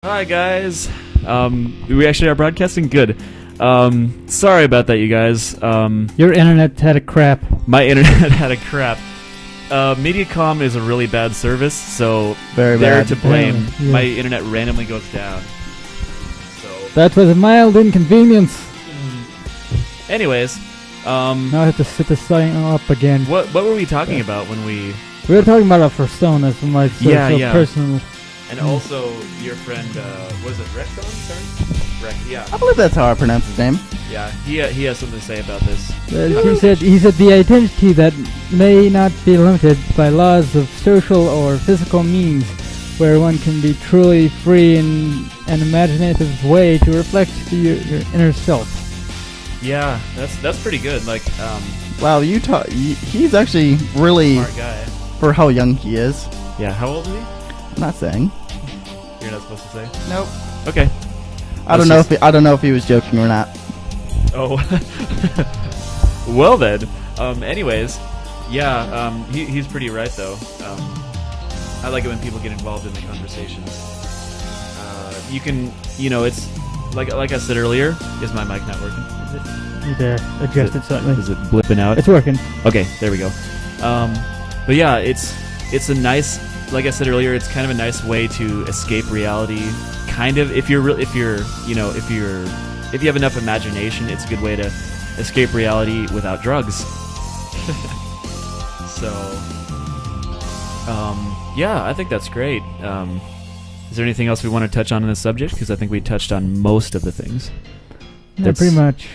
Hi guys. We actually are broadcasting. Good. Sorry about that, you guys. Your internet had a crap. My internet had a crap. Mediacom is a really bad service, so Very they're bad. to blame. Yeah. My internet randomly goes down. So, That was a mild inconvenience. anyways, Now I have to set the sign up again. what were we talking about when we? We were talking about our personas from my Yeah. personal. And also your friend, was it Rexon? Sorry, Rex. Yeah, I believe that's how I pronounce his name. yeah. He has something to say about this. He said the identity that may not be limited by laws of social or physical means, where one can be truly free in an imaginative way to reflect your inner self. Yeah, that's pretty good. Like, Wow, he's actually really, smart guy. for how young he is. Yeah. How old is he? I'm not saying. You're not supposed to say. Nope. Okay. I don't know if he was joking or not. Oh. Well then. Anyways, yeah. He's pretty right though. I like it when people get involved in the conversations. You can, it's like I said earlier. Is my mic not working? Need to adjust it slightly. Is it blipping out? It's working. Okay, there we go. But yeah, it's a nice. Like I said earlier, it's kind of a nice way to escape reality. Kind of, if you have enough imagination, it's a good way to escape reality without drugs. So, yeah, I think that's great. Is there anything else we want to touch on in this subject? Because I think we touched on most of the things. Yeah, pretty much.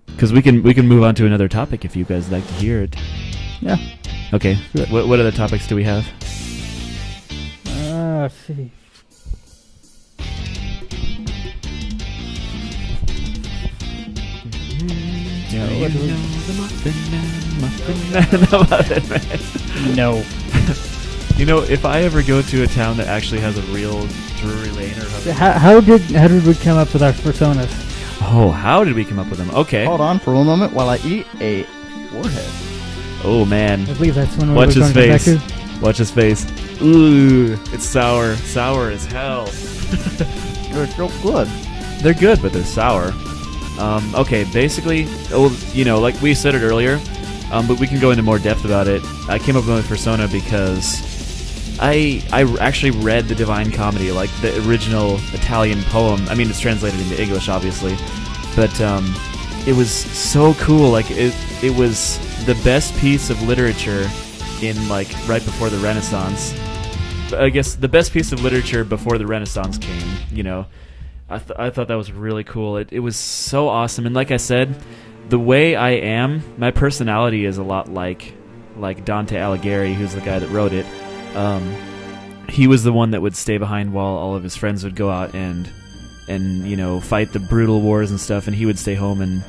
Because we can move on to another topic if you guys like to hear it. Yeah. Okay. What other topics do we have? Let's see. No. If I ever go to a town that actually has a real Drury Lane or How did we come up with our personas? Oh, how did we come up with them? Okay. Hold on for one moment while I eat a warhead. Oh man. I believe that's when we Watch were his going to face. come back Watch his face. Ooh, it's sour. Sour as hell. They're so good. They're good, but they're sour. Okay, basically, like we said it earlier, but we can go into more depth about it. I came up with my persona because I actually read the Divine Comedy, like the original Italian poem. I mean, it's translated into English, obviously, but it was so cool. Like it was the best piece of literature in right before the Renaissance. I guess the best piece of literature before the Renaissance came. I thought that was really cool. It was so awesome, and like I said, the way I am, my personality is a lot like Dante Alighieri, who's the guy that wrote it. He was the one that would stay behind while all of his friends would go out and fight the brutal wars and stuff, and he would stay home and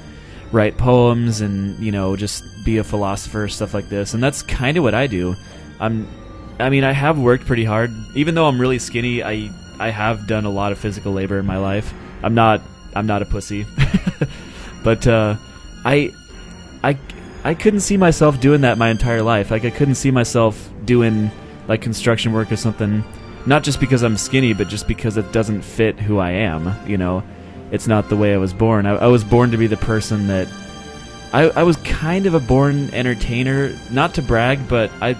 write poems and just be a philosopher, stuff like this. And that's kind of what I do. I have worked pretty hard, even though I'm really skinny. I have done a lot of physical labor in my life. I'm not a pussy. But I couldn't see myself doing that my entire life. Like, I couldn't see myself doing construction work or something, not just because I'm skinny, but just because it doesn't fit who I am. It's not the way I was born. I was born to be the person that I was kind of a born entertainer. Not to brag, but I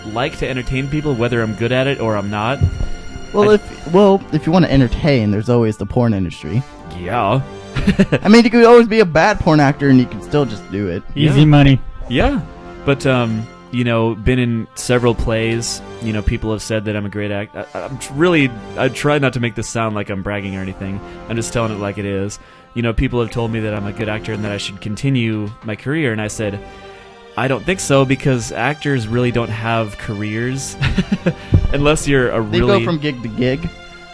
like to entertain people, whether I'm good at it or I'm not. Well, if you want to entertain, there's always the porn industry. Yeah. I mean, you could always be a bad porn actor and you can still just do it. Easy money. Yeah. But been in several plays. People have said that I'm a great actor. I try not to make this sound like I'm bragging or anything. I'm just telling it like it is. People have told me that I'm a good actor and that I should continue my career, and I said, I don't think so, because actors really don't have careers unless you're They go from gig to gig.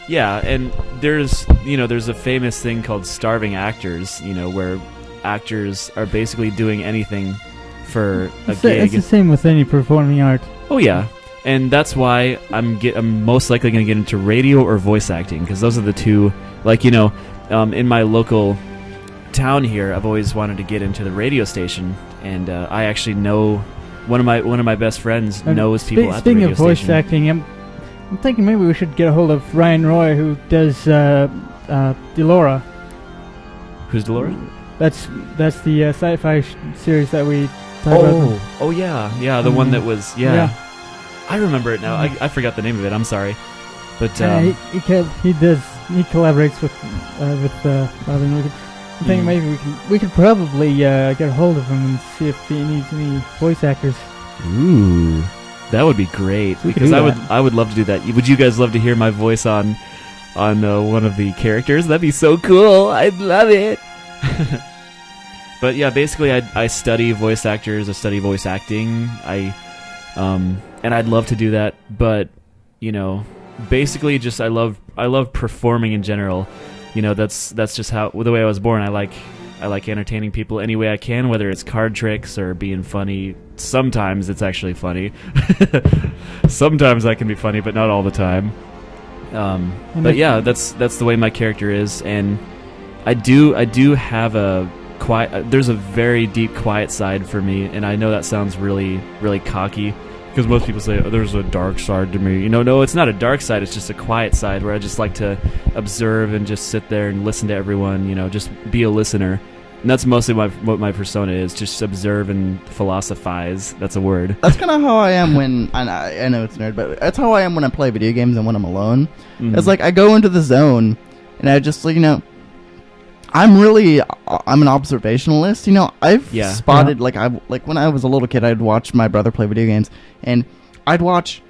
Yeah, and there's a famous thing called starving actors, where actors are basically doing anything for a gig. It's the same with any performing art. Oh yeah, and that's why I'm most likely going to get into radio or voice acting, because those are the two. In my local town here, I've always wanted to get into the radio station, and I actually know one of my best friends knows people at the radio station. Speaking of voice station. acting, I'm thinking maybe we should get a hold of Ryan Roy, who does Delora. Who's Delora? That's the sci-fi series that we talked about. Oh yeah, the one that was Yeah. I remember it now. I forgot the name of it. I'm sorry, but he collaborates with Robin Williams. I'm thinking maybe we could probably get a hold of him and see if he needs any voice actors. ooh, that would be great We could because do I would love to do that. Would you guys love to hear my voice on one of the characters? That'd be so cool. I'd love it. But yeah, basically, I study voice actors. I study voice acting. And I'd love to do that, but basically, just I love performing in general. That's just how the way I was born. I like entertaining people any way I can, whether it's card tricks or being funny. Sometimes it's actually funny. Sometimes I can be funny, but not all the time. But yeah, that's the way my character is, and I do have a quiet. There's a very deep quiet side for me, and I know that sounds really, really cocky, because most people say, there's a dark side to me. No, it's not a dark side. It's just a quiet side where I just like to observe and just sit there and listen to everyone. Just be a listener. And that's mostly what my persona is. Just observe and philosophize. That's a word. That's kind of how I am when I know it's nerd, but that's how I am when I play video games and when I'm alone. Mhm. It's like I go into the zone, and I just I'm an observationalist. I've Yeah. spotted like when I was a little kid, I'd watch my brother play video games, and I'd watch,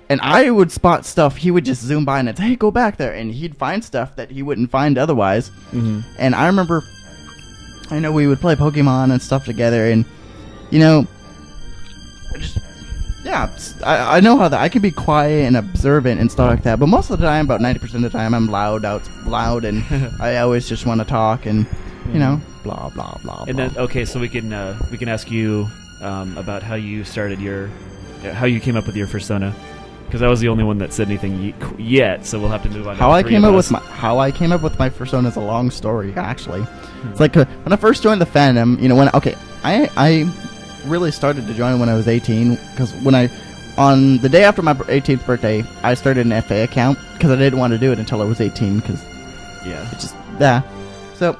and I would spot stuff. He would just zoom by and it's, hey, go back there, and he'd find stuff that he wouldn't find otherwise. Mhm. And I remember, we would play Pokemon and stuff together, and I know how that I can be quiet and observant and stuff like that, but most of the time, about 90% of the time, I'm loud, and I always just want to talk and blah blah blah. And then so we can ask you about how you started how you came up with your persona, because I was the only one that said anything yet, so we'll have to move on. How I came up with my persona is a long story, actually. It's like when I first joined the fandom, I really started to join when I was 18, because on the day after my 18th birthday, I started an FA account because I didn't want to do it until I was 18, because So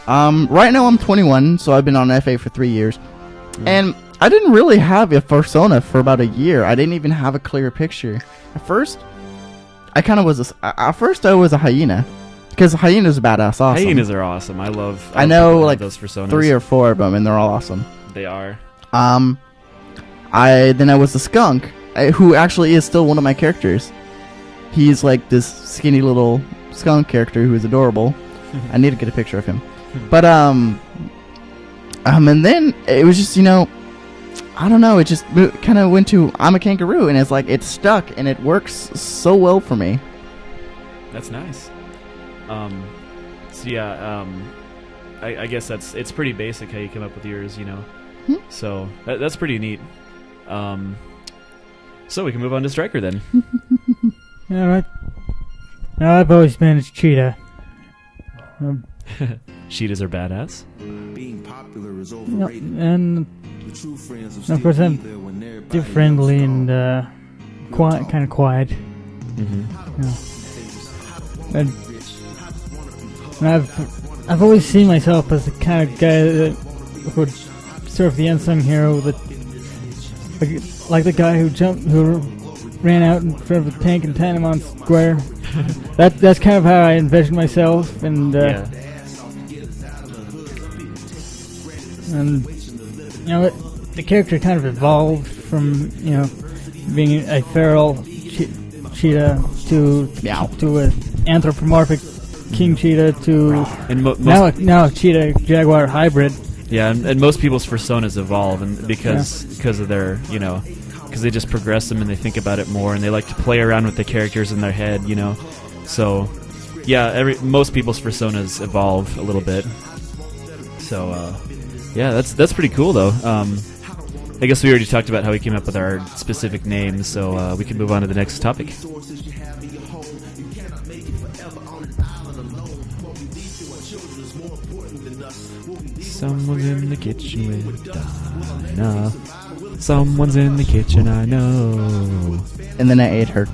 right now I'm 21, so I've been on FA for 3 years, and I didn't really have a persona for about a year. I didn't even have a clear picture. At first, I was a hyena, because hyenas are badass awesome. Hyenas are awesome. I love know like those personas. 3 or 4 of them, and they're all awesome. They are. I was a skunk, who actually is still one of my characters. He's like this skinny little skunk character who is adorable. I need to get a picture of him. But and then it was just I don't know. It just kind of went to I'm a kangaroo, and it's stuck, and it works so well for me. That's nice. So yeah, I guess it's pretty basic how you come up with yours, So that's pretty neat. So we can move on to Striker then. All right. Now I've always been a cheetah. Cheetahs are badass. Being popular is Yep, overrated. and The true friends of course I'm too friendly and kind of quiet. And I've always seen myself as the kind of guy that would serve the unsung hero, like the guy who ran out in front of a tank in Panama Square. That's kind of how I envision myself, and and the character kind of evolved from being a feral cheetah to an anthropomorphic king cheetah to now a cheetah jaguar hybrid. Yeah, and most people's personas evolve, and because of their because they just progress them and they think about it more, and they like to play around with the characters in their head, So yeah, most people's personas evolve a little bit. So yeah, that's pretty cool though. I guess we already talked about how we came up with our specific names, so we can move on to the next topic. Someone's in the kitchen with Donna. Someone's in the kitchen, I know. And then I ate her.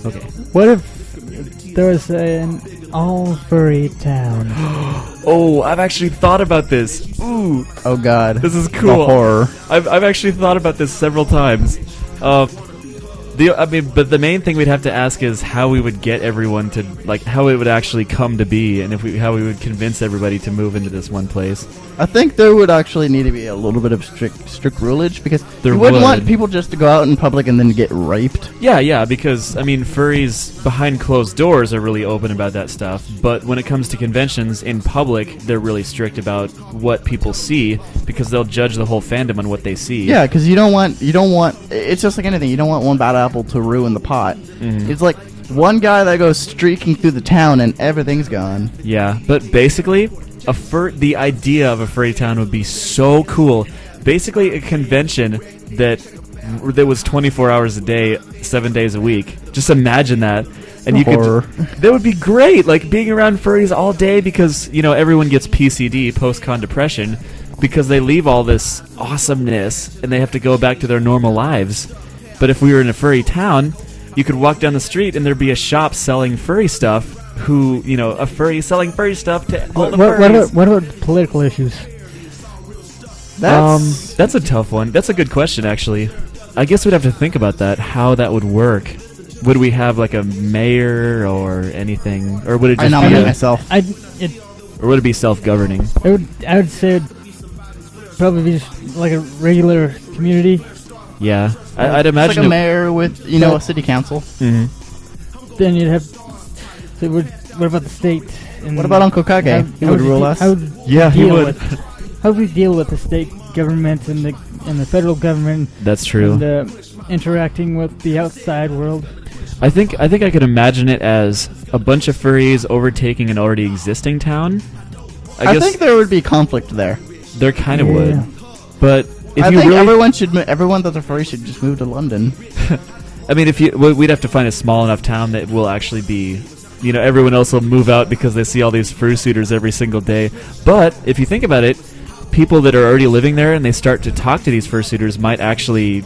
Okay. What if there was an all furry town? Oh, I've actually thought about this. Ooh, Oh God. this is The cool. horror. I've actually thought about this several times. But the main thing we'd have to ask is how we would get everyone to, like, how it would actually come to be, and how we would convince everybody to move into this one place. I think there would actually need to be a little bit of strict rulage, because There you wouldn't want would. people just to go out in public and then get raped. Yeah, because, I mean, furries behind closed doors are really open about that stuff, but when it comes to conventions in public, they're really strict about what people see, because they'll judge the whole fandom on what they see. Yeah, because you don't want. It's just like anything. You don't want one bad apple to ruin the pot. Mhm. It's like one guy that goes streaking through the town and everything's gone. Yeah, but basically, the idea of a furry town would be so cool. Basically, a convention that was 24 hours a day, 7 days a week. Just imagine that. And you Horror. could, that would be great, like being around furries all day, because, you know, everyone gets PCD, post-con depression, because they leave all this awesomeness and they have to go back to their normal lives. But if we were in a furry town, you could walk down the street and there'd be a shop selling furry stuff, a furry selling furry stuff to all the furries. What about political issues? That's a tough one. That's a good question, actually. I guess we'd have to think about that, how that would work. Would we have like a mayor or anything, or would it I just nominate be myself. or would it be self-governing? I would say it'd probably be just like a regular community. Yeah, I'd It's imagine. like a mayor with, a city council. Mhm. Then you'd have. So what about the state? And What about Uncle Kage? He would rule us. Yeah, he deal would. with- How would we deal with the state government and the federal government That's true. and interacting with the outside world? I think I could imagine it as a bunch of furries overtaking an already existing town. I I guess think there would be conflict there. there kind of Yeah. would, but if I you think really, everyone that's a furry should just move to London. I mean, we'd have to find a small enough town that will actually be, everyone else will move out because they see all these fursuiters every single day. But if you think about it, people that are already living there and they start to talk to these fursuiters might actually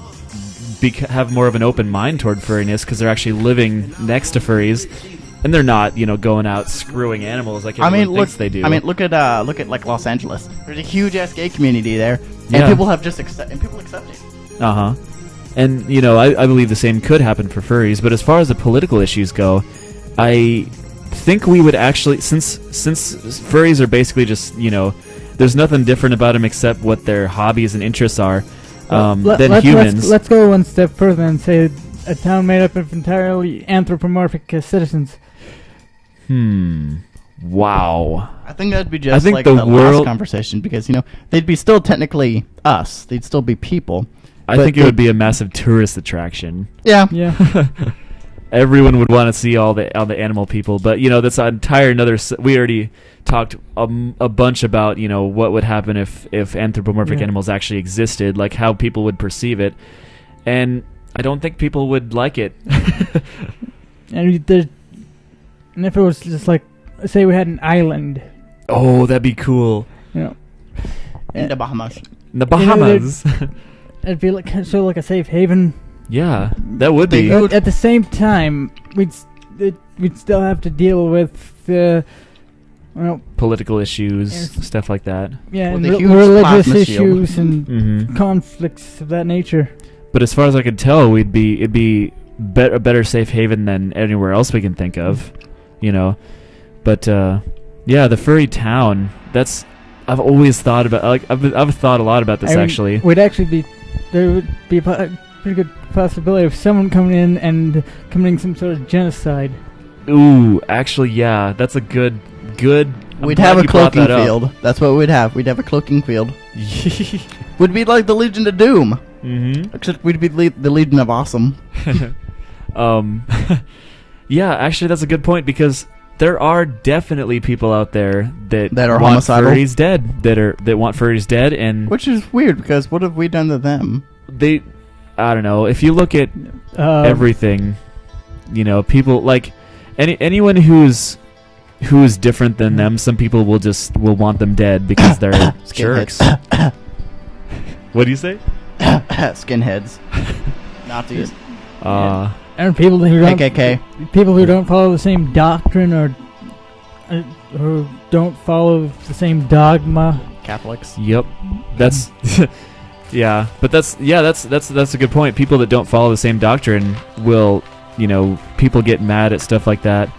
have more of an open mind toward furriness, because they're actually living next to furries, and they're not, going out screwing animals like everyone thinks they do. I mean, look at like Los Angeles. There's a huge ass gay community there, and Yeah. people accept it. Uh-huh. And, I believe the same could happen for furries, but as far as the political issues go, I think we would actually, since furries are basically just, there's nothing different about them except what their hobbies and interests are, than humans. Let's go one step further and say a town made up of entirely anthropomorphic citizens. Wow. I think that'd be just think like the the world- last conversation, because they'd be still technically us. They'd still be people. I But think it would be a massive tourist attraction. Yeah. Yeah. Everyone would want to see all the animal people, but that's an entire another. We already talked a bunch about what would happen if anthropomorphic Yeah. animals actually existed, like how people would perceive it, and I don't think people would like it. and if it was just like, say we had an island, Oh, that'd be cool. In the Bahamas. In the Bahamas. it'd be like a safe haven. Yeah, that would be. But at the same time, we'd still have to deal with Political issues, Yes. stuff like that. yeah, With and a huge religious plasma shield. issues and Hmm conflicts of that nature. But as far as I could tell, it'd be a better safe haven than anywhere else we can think of, But yeah, the furry town. I've always thought about. I've thought a lot about this, actually. There would be a pretty good possibility of someone coming in and committing some sort of genocide. Ooh, actually, yeah, that's a good. I'm We'd glad have a you brought cloaking that up. field. That's what we'd have. We'd have a cloaking field. Would be like the Legion of Doom, Mm-hmm. except we'd be the Legion of Awesome. Yeah, actually, that's a good point, because there are definitely people out there that That are want homicidal? furries dead. That want furries dead, and Which is weird, because what have we done to them? I don't know. If you look at everything, You know, people like anyone who's different than them. Some people will want them dead because they're jerks. What do you say? Skinheads. Nazis. And people who don't KKK. people who don't follow the same doctrine or who don't follow the same dogma. Catholics. Yep. That's yeah, but that's a good point. People that don't follow the same doctrine will, you know, people get mad at stuff like that.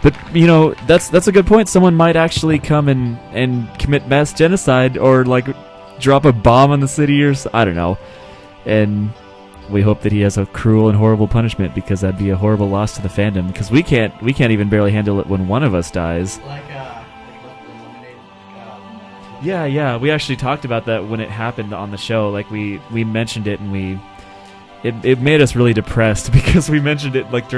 But, you know, that's a good point. Someone might actually come and commit mass genocide or like drop a bomb on the city or I don't know. And we hope that he has a cruel and horrible punishment, because that'd be a horrible loss to the fandom, because we can't even barely handle it when one of us dies. Yeah, we actually talked about that when it happened on the show. Like we mentioned it, and it made us really depressed because we mentioned it like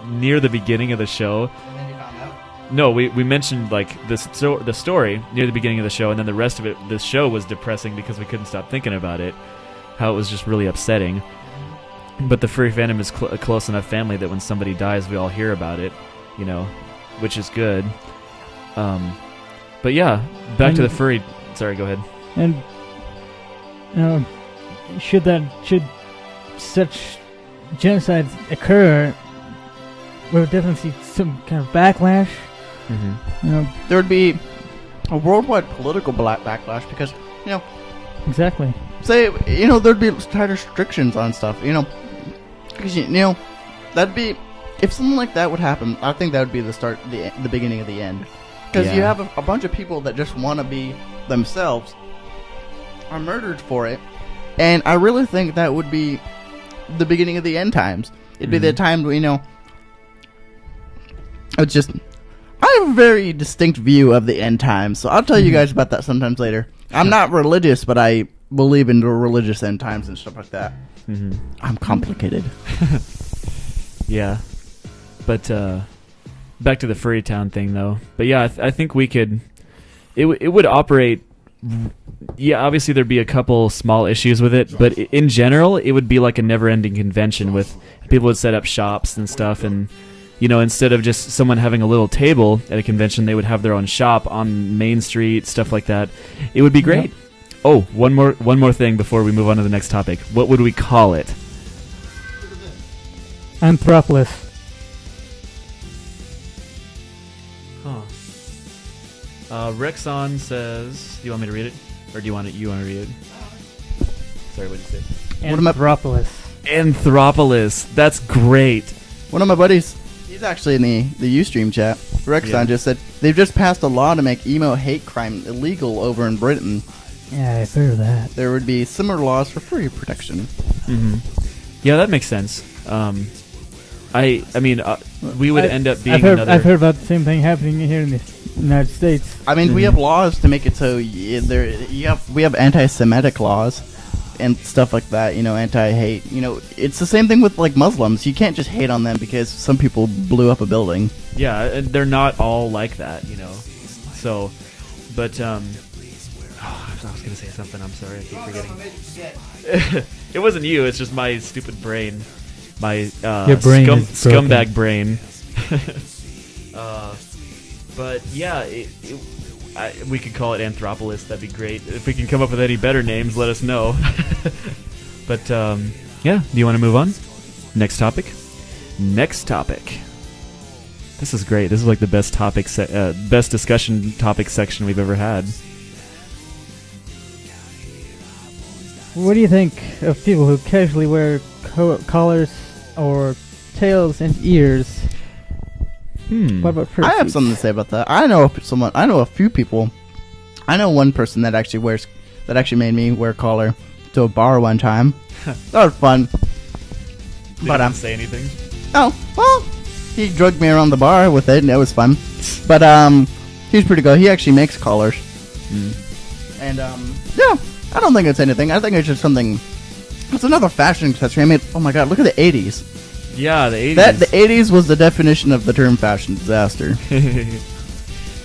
near the beginning of the show. And then you found out? No, we mentioned like the story near the beginning of the show, and then the rest of it, the show was depressing because we couldn't stop thinking about it. How it was just really upsetting. But the furry fandom is a close enough family that when somebody dies, we all hear about it, you know, which is good. But yeah, back to the furry. Sorry, go ahead. And you know, should such genocides occur, we would definitely see some kind of backlash. Mm-hmm. You know, There would be a worldwide political backlash because, you know, exactly. say, you know, there'd be tight restrictions on stuff, you know, because, you know, that'd be, if something like that would happen, I think that would be the beginning of the end. Because you have a bunch of people that just want to be themselves are murdered for it, and I really think that would be the beginning of the end times. It'd be the time where, you know, it's just, I have a very distinct view of the end times, so I'll tell you guys about that sometimes later. I'm not religious, but I believe in the religious end times and stuff like that. Mm-hmm. I'm complicated. Yeah, but back to the Furry Town thing, though. But yeah, I think we could. It would operate. Yeah, obviously there'd be a couple small issues with it, but in general, it would be like a never-ending convention with people would set up shops and stuff, and you know, instead of just someone having a little table at a convention, they would have their own shop on Main Street, stuff like that. It would be great. Yep. Oh, one more thing before we move on to the next topic. What would we call it? Anthropolis. Rexon says, do you want me to read it? Or do you want to read it? Sorry, what did you say? Anthropolis. Anthropolis. That's great. One of my buddies, he's actually in the Ustream chat. Rexon just said, they've just passed a law to make emo hate crime illegal over in Britain. Yeah, I've heard of that. There would be similar laws for furry protection. Mm-hmm. Yeah, that makes sense. I mean, we would end up being I've heard about the same thing happening here in the United States. I mean, we have laws to make it so we have anti-Semitic laws and stuff like that. You know, anti-hate. You know, it's the same thing with like Muslims. You can't just hate on them because some people blew up a building. Yeah, they're not all like that. You know, so, but I was gonna say something. I'm sorry, I keep forgetting. It wasn't you. It's just my stupid brain. My Your brain scumbag brain. But yeah, we could call it Anthropolis. That'd be great. If we can come up with any better names, let us know. But yeah, do you want to move on? Next topic. This is great. This is like the best topic, best discussion topic section we've ever had. What do you think of people who casually wear collars or tails and ears? What about fursuits? I have something to say about that. I know a few people. I know one person that actually made me wear a collar to a bar one time. That was fun. But I didn't say anything. Oh, well, he drugged me around the bar with it, and it was fun. But he's pretty good. He actually makes collars. And yeah, I don't think it's anything. I think it's just something. It's another fashion accessory. I mean, oh my god, look at the 80s. Yeah, the 80s. The 80s was the definition of the term fashion disaster.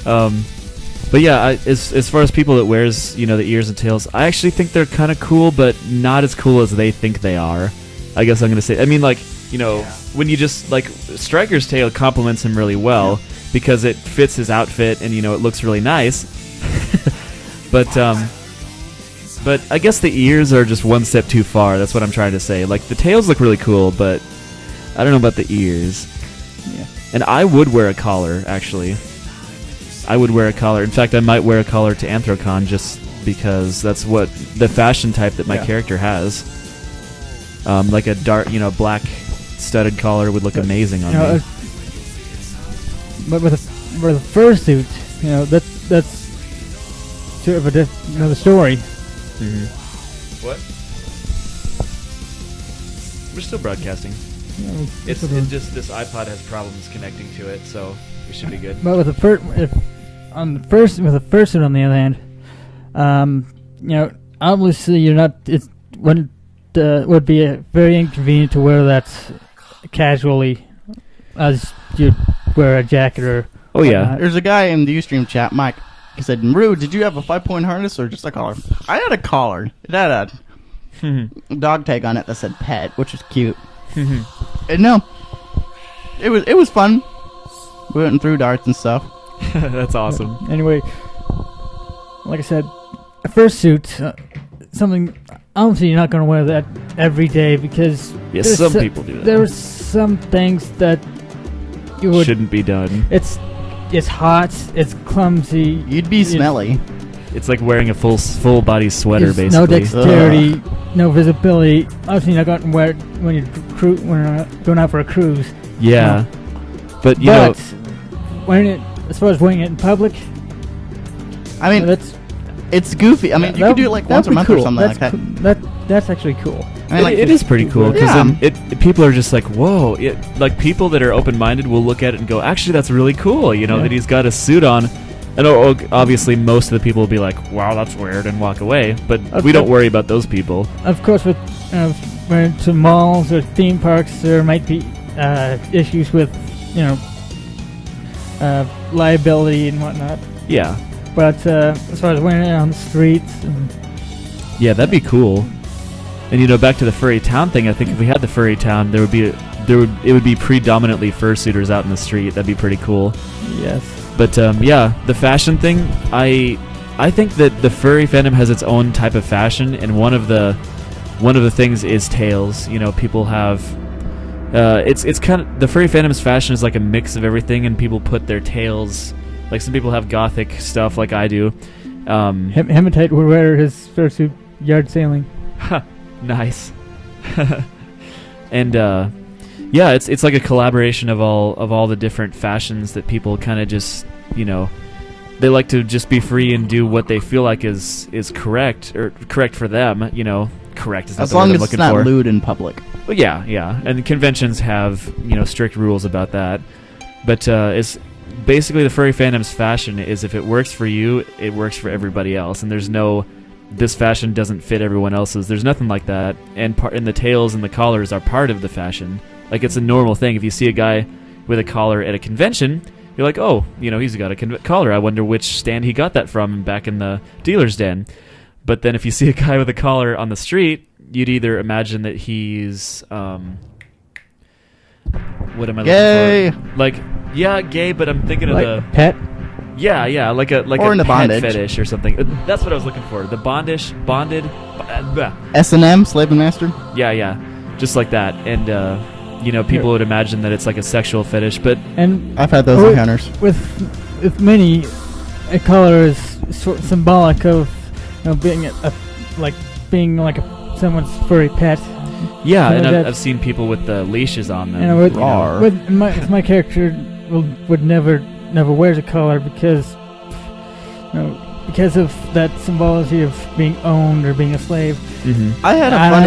But yeah, as far as people that wears, you know, the ears and tails, I actually think they're kind of cool, but not as cool as they think they are. I guess I'm gonna say. I mean, like, you know, when you just like Striker's tail complements him really well because it fits his outfit and you know it looks really nice. But I guess the ears are just one step too far. That's what I'm trying to say. Like the tails look really cool, but I don't know about the ears. Yeah. And I would wear a collar, actually. I would wear a collar. In fact, I might wear a collar to Anthrocon just because that's what the fashion type that my character has. Like a dark, you know, black studded collar would look amazing on me. But with a fursuit, you know, that's sort of another story. Mm-hmm. What? We're still broadcasting. You know, It's just this iPod has problems connecting to it, so we should be good. But with the fursuit, on the other hand, you know, obviously you're not. It would be very inconvenient to wear that casually, as you wear a jacket or. Oh yeah. whatnot. There's a guy in the Ustream chat, Mike. He said, "Maru, did you have a 5-point harness or just a collar?" I had a collar. It had a dog tag on it that said "pet," which was cute. And no, it was fun. We went through darts and stuff. That's awesome. Anyway, like I said, a fursuit, something. Obviously, you're not going to wear that every day because Yes, there's some people do that. There's some things that you would. Shouldn't be done. It's hot. It's clumsy. You'd be smelly. It's like wearing a full body sweater, There's basically. no dexterity, no visibility. Obviously, you're not going to wear it when you're going out for a cruise. Yeah, but you But know, wearing it, as far as wearing it in public, I mean, that's it's goofy. I mean, you could do it like once a month or something like that. That's actually cool. I mean, like, it is pretty cool because Yeah. then people are just like, whoa! Like people that are open-minded will look at it and go, actually, that's really cool. You know Yeah. that he's got a suit on, and obviously most of the people will be like, wow, that's weird, and walk away. But we don't worry about those people. Of course, with wearing to malls or theme parks, there might be issues with liability and whatnot. Yeah, But as far as wearing it on the streets, yeah, that'd be cool. And you know, back to the furry town thing. I think if we had the furry town, it would be predominantly fursuiters out in the street. That'd be pretty cool. yes. But yeah, the fashion thing, I think that the furry fandom has its own type of fashion, and one of the things is tails. You know, people have it's kind of the furry fandom's fashion is like a mix of everything, and people put their tails. Like some people have gothic stuff, like I do. Hematite would wear his fursuit yard sailing. Nice. And yeah, it's like a collaboration of all the different fashions that people kind of just, you know, they like to just be free and do what they feel like is correct or correct for them. You know, correct is not as the word long I'm as it's looking not for. lewd in public. Well, yeah, and conventions have, you know, strict rules about that. But it's basically the furry fandom's fashion is if it works for you, it works for everybody else, and there's no this fashion doesn't fit everyone else's. There's nothing like that. And the tails and the collars are part of the fashion. Like it's a normal thing. If you see a guy with a collar at a convention, you're like, oh, you know, he's got a collar. I wonder which stand he got that from back in the dealer's den. But then if you see a guy with a collar on the street, you'd either imagine that he's what am I Gay. looking for? Like, yeah, gay, but I'm thinking of Like the pet. yeah, like a Or in a the pet bondage. fetish or something. That's what I was looking for. The bonded. S&M, Slave and Master. Yeah, just like that. And you know, people would imagine that it's like a sexual fetish, but And I've had those Oh, encounters. with many, a collar is sort of symbolic of being someone's furry pet. yeah, So and that's- I've seen people with the leashes on them. You know, with, Rawr. with my character would never wears a collar because of that symbology of being owned or being a slave. Mhm. I had a And funny.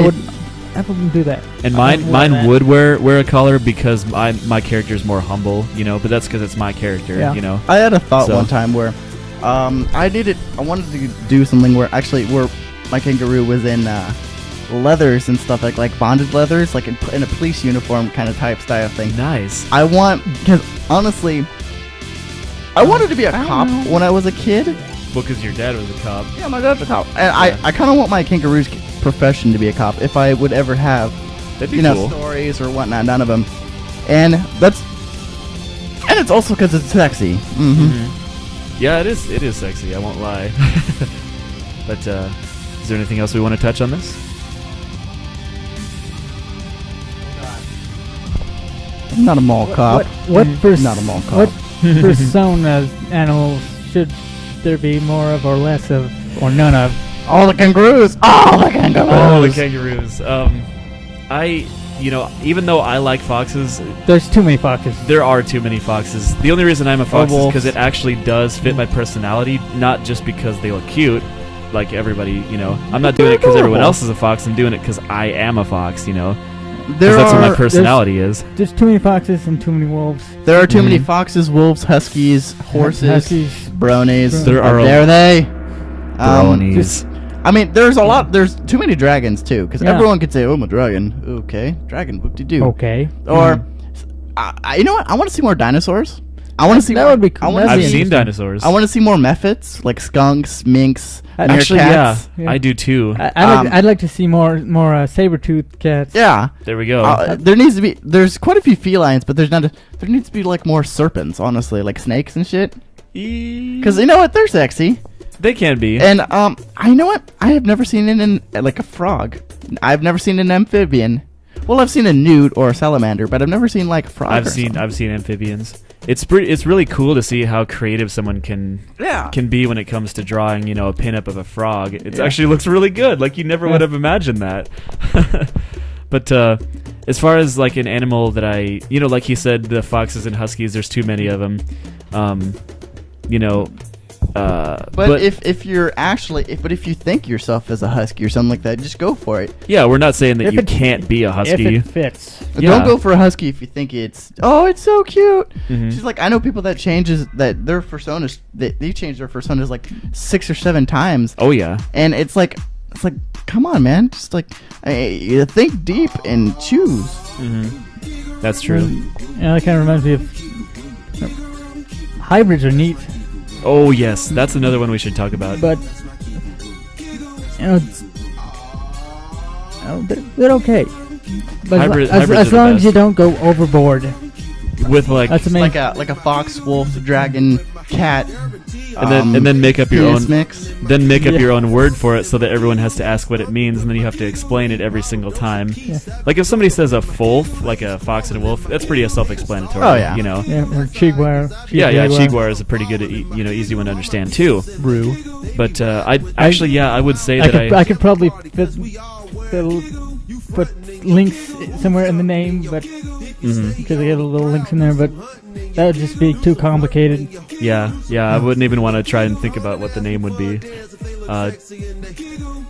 I wouldn't do that. And I wouldn't mine wear that. would wear a collar because my character's more humble, you know. But that's because it's my character, Yeah. you know. I had a thought So- one time where I wanted to do something where my kangaroo was in leathers and stuff like bonded leathers, like in a police uniform kind of type style thing. Nice. Because honestly, I wanted to be a cop when I was a kid. Well, because your dad was a cop. Yeah, my dad's a cop. And Yeah. I kind of want my kangaroo's profession to be a cop if I would ever have That'd be cool. stories or whatnot. None of them, and it's also because it's sexy. Yeah, it is. It is sexy. I won't lie. But is there anything else we want to touch on this? I'm not a mall cop. What Not a mall cop. What persona animals should there be more of or less of or none of? All the kangaroos. All the kangaroos. Oh, the kangaroos. Even though I like foxes, There's too many foxes. there are too many foxes. The only reason I'm a fox is wolves. because it actually does fit my personality, not just because they look cute, like everybody. I'm not doing it because everyone else is a fox. I'm doing it because I am a fox. Because that's what my personality is. There's too many foxes and too many wolves. There are too many foxes, wolves, huskies, horses, Huskies. bronies. There are There they. Bronies. I mean, there's a lot. There's too many dragons too, because Yeah. everyone could say, "Oh, I'm a dragon." Okay, dragon. What do you do? Okay. Or, you know what? I want to see more dinosaurs. I want to see. That would be cool. I want That'd I've be seen interesting. dinosaurs. I want to see more mephits, like skunks, minks, Actually, meerkats. yeah, I do too. I'd like to see more saber-toothed cats. Yeah. There we go. There needs to be. There's quite a few felines, but there's not. There needs to be like more serpents, honestly, like snakes and shit. Because you know what? They're sexy. They can be. And I know what? I have never seen it in like a frog. I've never seen an amphibian. Well, I've seen a newt or a salamander, but I've never seen like a frog. I've seen amphibians. It's really cool to see how creative someone can be when it comes to drawing, a pinup of a frog. It actually looks really good. Like you never would have imagined that. But as far as like an animal that I, like he said, the foxes and huskies, there's too many of them. But if you're actually, if you think yourself as a husky or something like that, just go for it. Yeah, we're not saying that If you it- can't be a husky. If it fits. Yeah. Don't go for a husky if you think it's so cute. Mhm. She's like, I know people that changes that their personas. They change their personas like 6 or 7 times, Oh yeah. and it's like, come on, man, just like you think deep and choose. That's true. Yeah, that kind of reminds me of hybrids are neat, Oh yes, that's another one we should talk about. but they're okay. But Hybrids as are the long as best. you don't go overboard, With like, that's and amazing. Like a fox, wolf, dragon, cat, then make up your penis own. mix. Then make up Yeah. your own word for it so that everyone has to ask what it means, and then you have to explain it every single time. Yeah. Like if somebody says a wolf, like a fox and a wolf, that's pretty self-explanatory. Oh, yeah. Yeah, or Chiguar. Yeah, Chiguar is a pretty good, easy one to understand too. Brew. But I would say that I could probably put links somewhere in the name, but because I get a little links in there, but that would just be too complicated. Yeah, I wouldn't even want to try and think about what the name would be.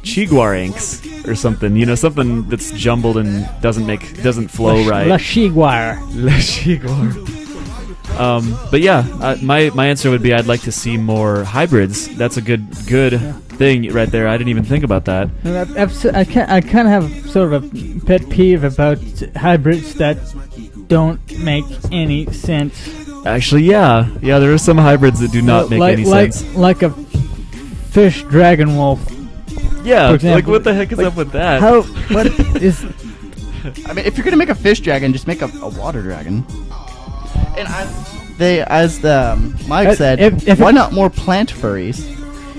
Chiguaranks or something, something that's jumbled and doesn't flow right. La Chiguar. Le Chiguar. But yeah, my answer would be I'd like to see more hybrids. That's a good thing right there. I didn't even think about that. I kind of have sort of a pet peeve about hybrids that don't make any sense. Actually, yeah, there are some hybrids that do not make any sense. Like a fish dragon wolf. Yeah, for example, like what the heck is up with that? What is? I mean, if you're gonna make a fish dragon, just make a water dragon. And as Mike said, if why not more plant furries?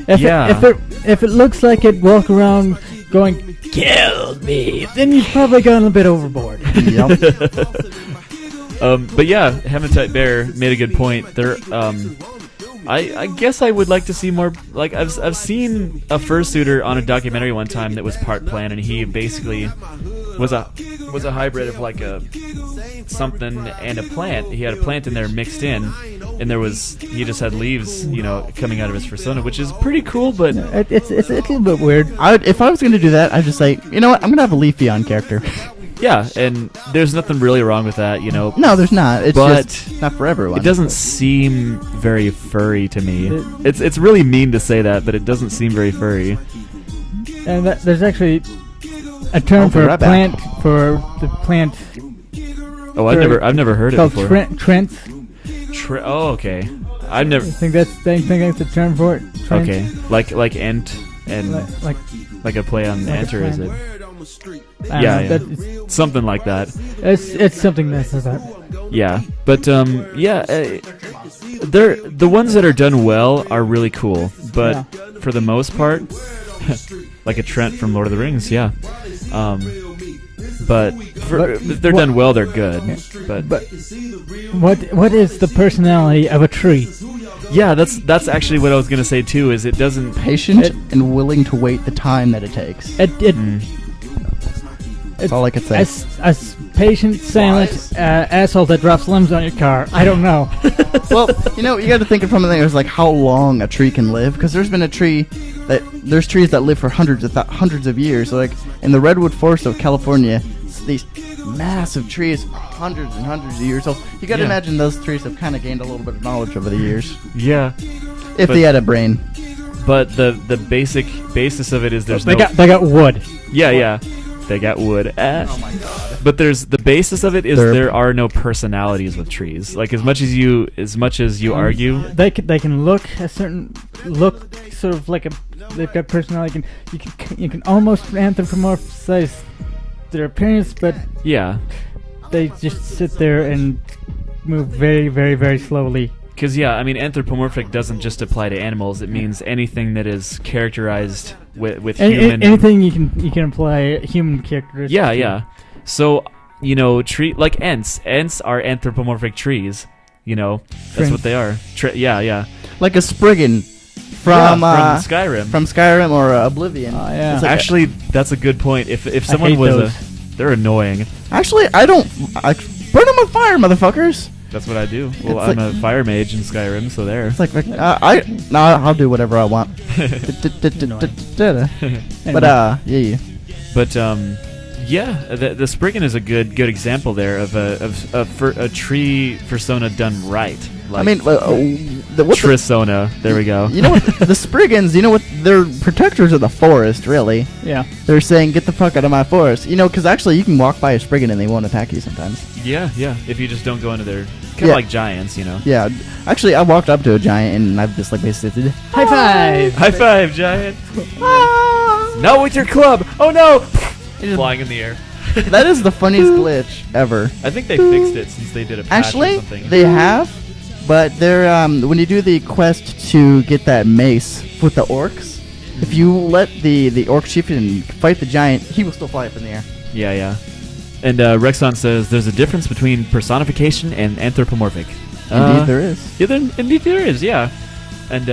If it looks like it walk around going kill me, then you've probably gone a bit overboard. Yep. But yeah, Hematite Bear made a good point. There, I guess I would like to see more. Like I've seen a fursuiter on a documentary one time that was part plant, and he basically was a hybrid of like a something and a plant. He had a plant in there mixed in, and he just had leaves, coming out of his persona, which is pretty cool. But It's a little bit weird. If I was gonna do that, I'd just say, you know what, I'm gonna have a Leafeon character. yeah, and there's nothing really wrong with that, No, there's not. It's But just not for everyone. It doesn't seem very furry to me. It's really mean to say that, but it doesn't seem very furry. And there's actually a term I'll be for a right back. plant for the plant Oh, I've never heard it called before. Trent. Oh, okay. I've never. I think that's the term for it. Trent. Okay, like ent and Like like a play on like a enter, is plant. it? I Yeah, don't yeah. know, that- Something like that. it's something that's that. Yeah, but they're the ones that are done well are really cool. But for the most part, like a Trent from Lord of the Rings, yeah. But if they're done well, they're good. But What is the personality of a tree? yeah, that's actually what I was gonna say too. Is it doesn't Patient and willing to wait the time that it takes. That's all I could say. A patient, silent asshole that drops limbs on your car. I don't know. Well, you got to think of something as like how long a tree can live, because there's trees that live for hundreds of years. So like in the redwood forest of California, these massive trees, hundreds and hundreds of years old. You got to imagine those trees have kind of gained a little bit of knowledge over the years, yeah. if they had a brain. But the basic basis of it is there's They got wood. yeah. They got wood. Oh my god! But the basis of it is there are no personalities with trees. Like as much as you argue, they can look sort of like they've got personality. You can almost anthropomorphize their appearance, but yeah, they just sit there and move very, very, very slowly. Because I mean, anthropomorphic doesn't just apply to animals. It means anything that is characterized with human. Anything you can apply human characteristics. Yeah. So tree like Ents. Ents are anthropomorphic trees. That's what they are. Yeah. Like a Spriggan from Skyrim. From Skyrim or Oblivion. Yeah. It's like Actually, that's a good point. If someone hate was those. they're annoying. Actually, I burn them with fire, motherfuckers. That's what I do. Well, It's I'm a fire mage in Skyrim, so there. It's like I'll do whatever I want. But yeah. But the Spriggan is a good example there of a tree persona done right. Like I mean, Trisona. There we go. You know what? The Spriggans, they're protectors of the forest, really. Yeah. They're saying, get the fuck out of my forest. Because actually you can walk by a Spriggan and they won't attack you sometimes. Yeah. If you just don't go into their... Kind of like giants, Yeah. Actually, I walked up to a giant and I've just basically said, high five! High five, giant! Not with your club! Oh no! Flying in the air. That is the funniest glitch ever. I think they fixed it since they did a patch or Actually, something. they have, but they're when you do the quest to get that mace with the orcs, if you let the orc chieftain fight the giant, he will still fly up in the air. Yeah. And Rexon says there's a difference between personification and anthropomorphic. Indeed, there is. Yeah, indeed there is. Yeah, and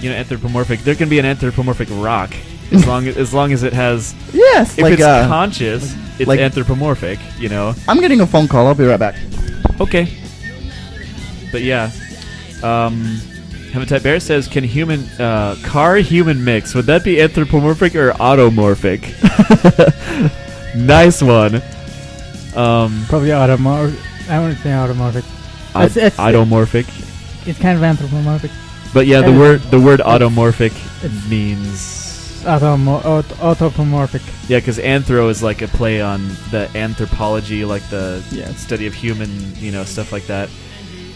anthropomorphic. There can be an anthropomorphic rock as long as it has. Yes, If it's conscious, it's anthropomorphic. I'm getting a phone call. I'll be right back. Okay. But yeah, Hematite Bear says, can car human mix? Would that be anthropomorphic or automorphic? Nice one. Probably automorphic. I wouldn't say automorphic. It's Automorphic. It's kind of anthropomorphic. But yeah, the word automorphic means Autopomorphic. yeah, because anthro is like a play on the anthropology, like the study of human, stuff like that.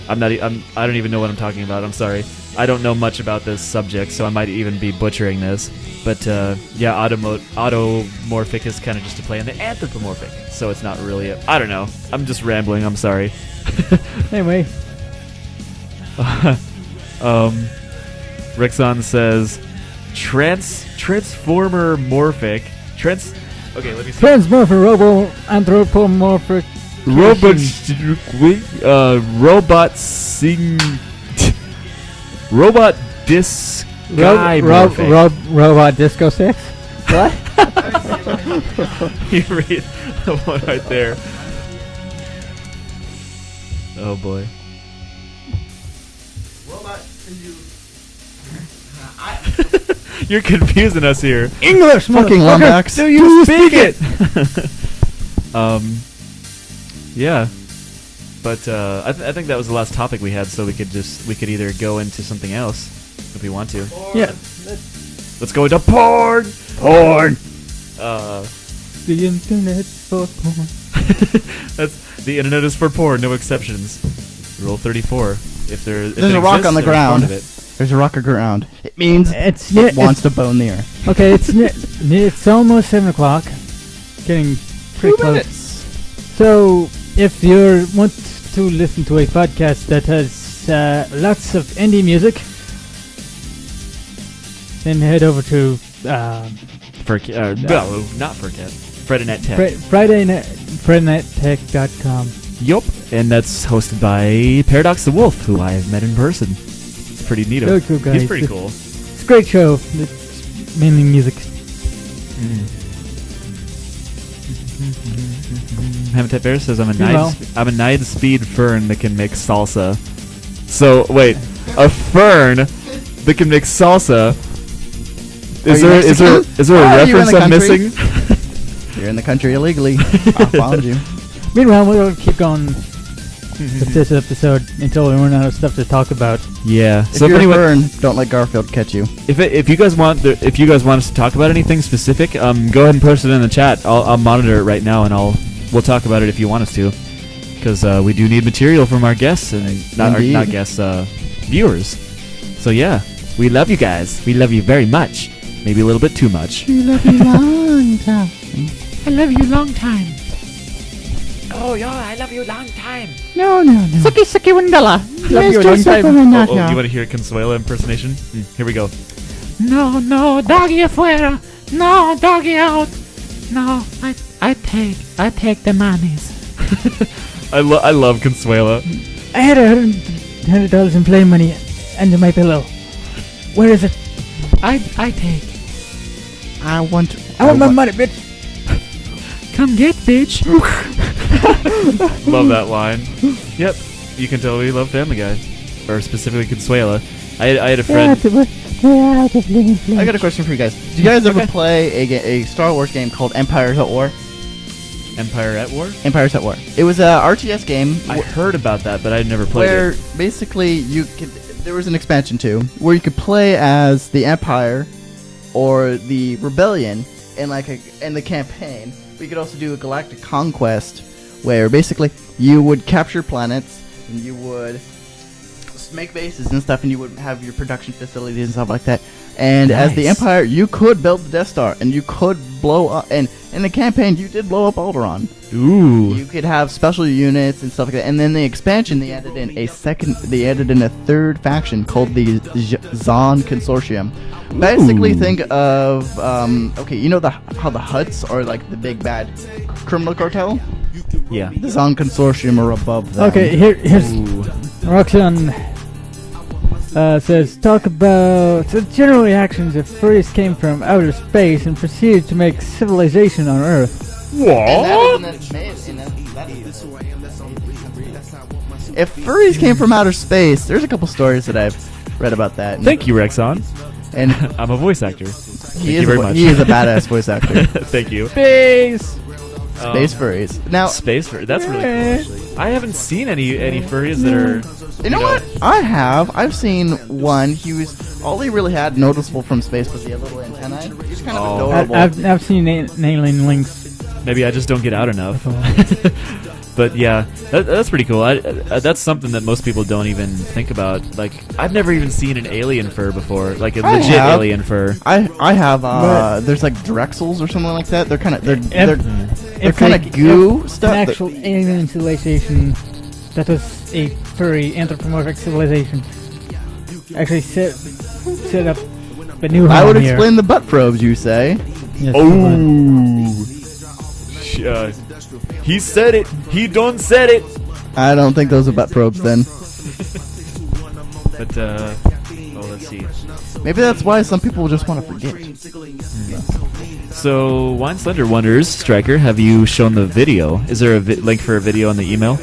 I don't even know what I'm talking about. I'm sorry. I don't know much about this subject, so I might even be butchering this. But yeah, automorphic is kind of just a play on the anthropomorphic, so it's not really. I don't know. I'm just rambling. I'm sorry. Anyway. Rexon says transformer morphic. Okay, let me see. Transmorphic robo anthropomorphic. Robot disc guy morphic. Robot Disco 6? What? You read the one right there. Oh boy. You're confusing us here. English, Fucking lumberjacks. Do you speak it? Yeah. But I think that was the last topic we had, so we could either go into something else if we want to. Yeah. Let's go into porn. Porn. The internet for porn. That's the internet is for porn, no exceptions. Rule 34. If there's a rock on the ground. There's a rock around. It means it wants to bone the earth. Okay, it's almost 7 o'clock. getting pretty 2 close. minutes. So, if you want to listen to a podcast that has lots of indie music, then head over to No, not Furcat. Friday Tech. FridayNetTech.com. Yup. And that's hosted by Paradox the Wolf, who I have met in person. It's pretty neato. Very cool guy. He's pretty cool. It's a great show. It's mainly music. Habitat Bear says I'm a Meanwhile- nine speed fern that can make salsa. So wait, a fern that can make salsa. Is Are you there Mexican? a Are you in reference the I'm country? missing? You're in the country illegally. I found you. Meanwhile, we'll keep going with this episode until we run out of stuff to talk about. Yeah. If So if you're anyone, a fern, don't let Garfield catch you. if you guys want us to talk about anything specific, go ahead and post it in the chat. I'll monitor it right now, and we'll talk about it if you want us to, because we do need material from our guests and Indeed. not guests, viewers. So yeah, we love you guys. We love you very much. Maybe a little bit too much. We love you long time. I love you long time. Oh yeah, I love you long time. No. Sucky sucky windala. Love you a long time. Oh, you want to hear Consuela impersonation? Here we go. No, doggy afuera. No, doggy out. No, I take the monies. I love Consuela. I had $100 in play money under my pillow. Where is it? I take. I want my money, bitch. Come get, bitch. Love that line. Yep, you can tell we love Family Guy, or specifically Consuela. I had a friend. I got a question for you guys. Did you guys ever play a Star Wars game called Empires at War? Empire at War. Empires at War. It was a RTS game I heard about that, but I'd never played where it. basically you could. There was an expansion too, where you could play as the Empire or the Rebellion in the campaign. But you could also do a galactic conquest, where basically you would capture planets and you would make bases and stuff, and you would have your production facilities and stuff like that. And as the Nice. Empire, you could build the Death Star, and you could blow up. And in the campaign, you did blow up Alderaan. Ooh. You could have special units and stuff like that. And then the expansion, they added in a third faction called the Zon Consortium. Basically, think of okay, you know how the Hutts are like the big bad criminal cartel. Yeah. The Zon Consortium are above them. Okay, here's Ooh. Roxanne says, talk about the general reactions if furries came from outer space and proceeded to make civilization on Earth. And if furries came from outer space, there's a couple stories that I've read about that. Thank you, Rexon. And I'm a voice actor. he you very much. is a badass voice actor. Thank you. Space! Space furries. Now, Space furry. That's really cool. Actually. I haven't seen any furries that are. you know what? I've seen one. All he really had noticeable from space was the little antennae. He's kind of Oh. adorable. I've seen alien links. Maybe I just don't get out enough. But yeah, that's pretty cool. That's something that most people don't even think about. Like, I've never even seen an alien fur before, like a I legit have. alien fur. I have But- there's like Drexels or something like that. They're kind of they're If kind of goo an stuff. that- actual alien civilization that was a furry anthropomorphic civilization actually set up a new home I would here. explain the butt probes, you say. Yes, Oh, he said it. He done said it. I don't think those are butt probes then. But let's see. Maybe that's why some people just want to forget. So, Wine Slender wonders, Striker, have you shown the video? Is there a link for a video on the email?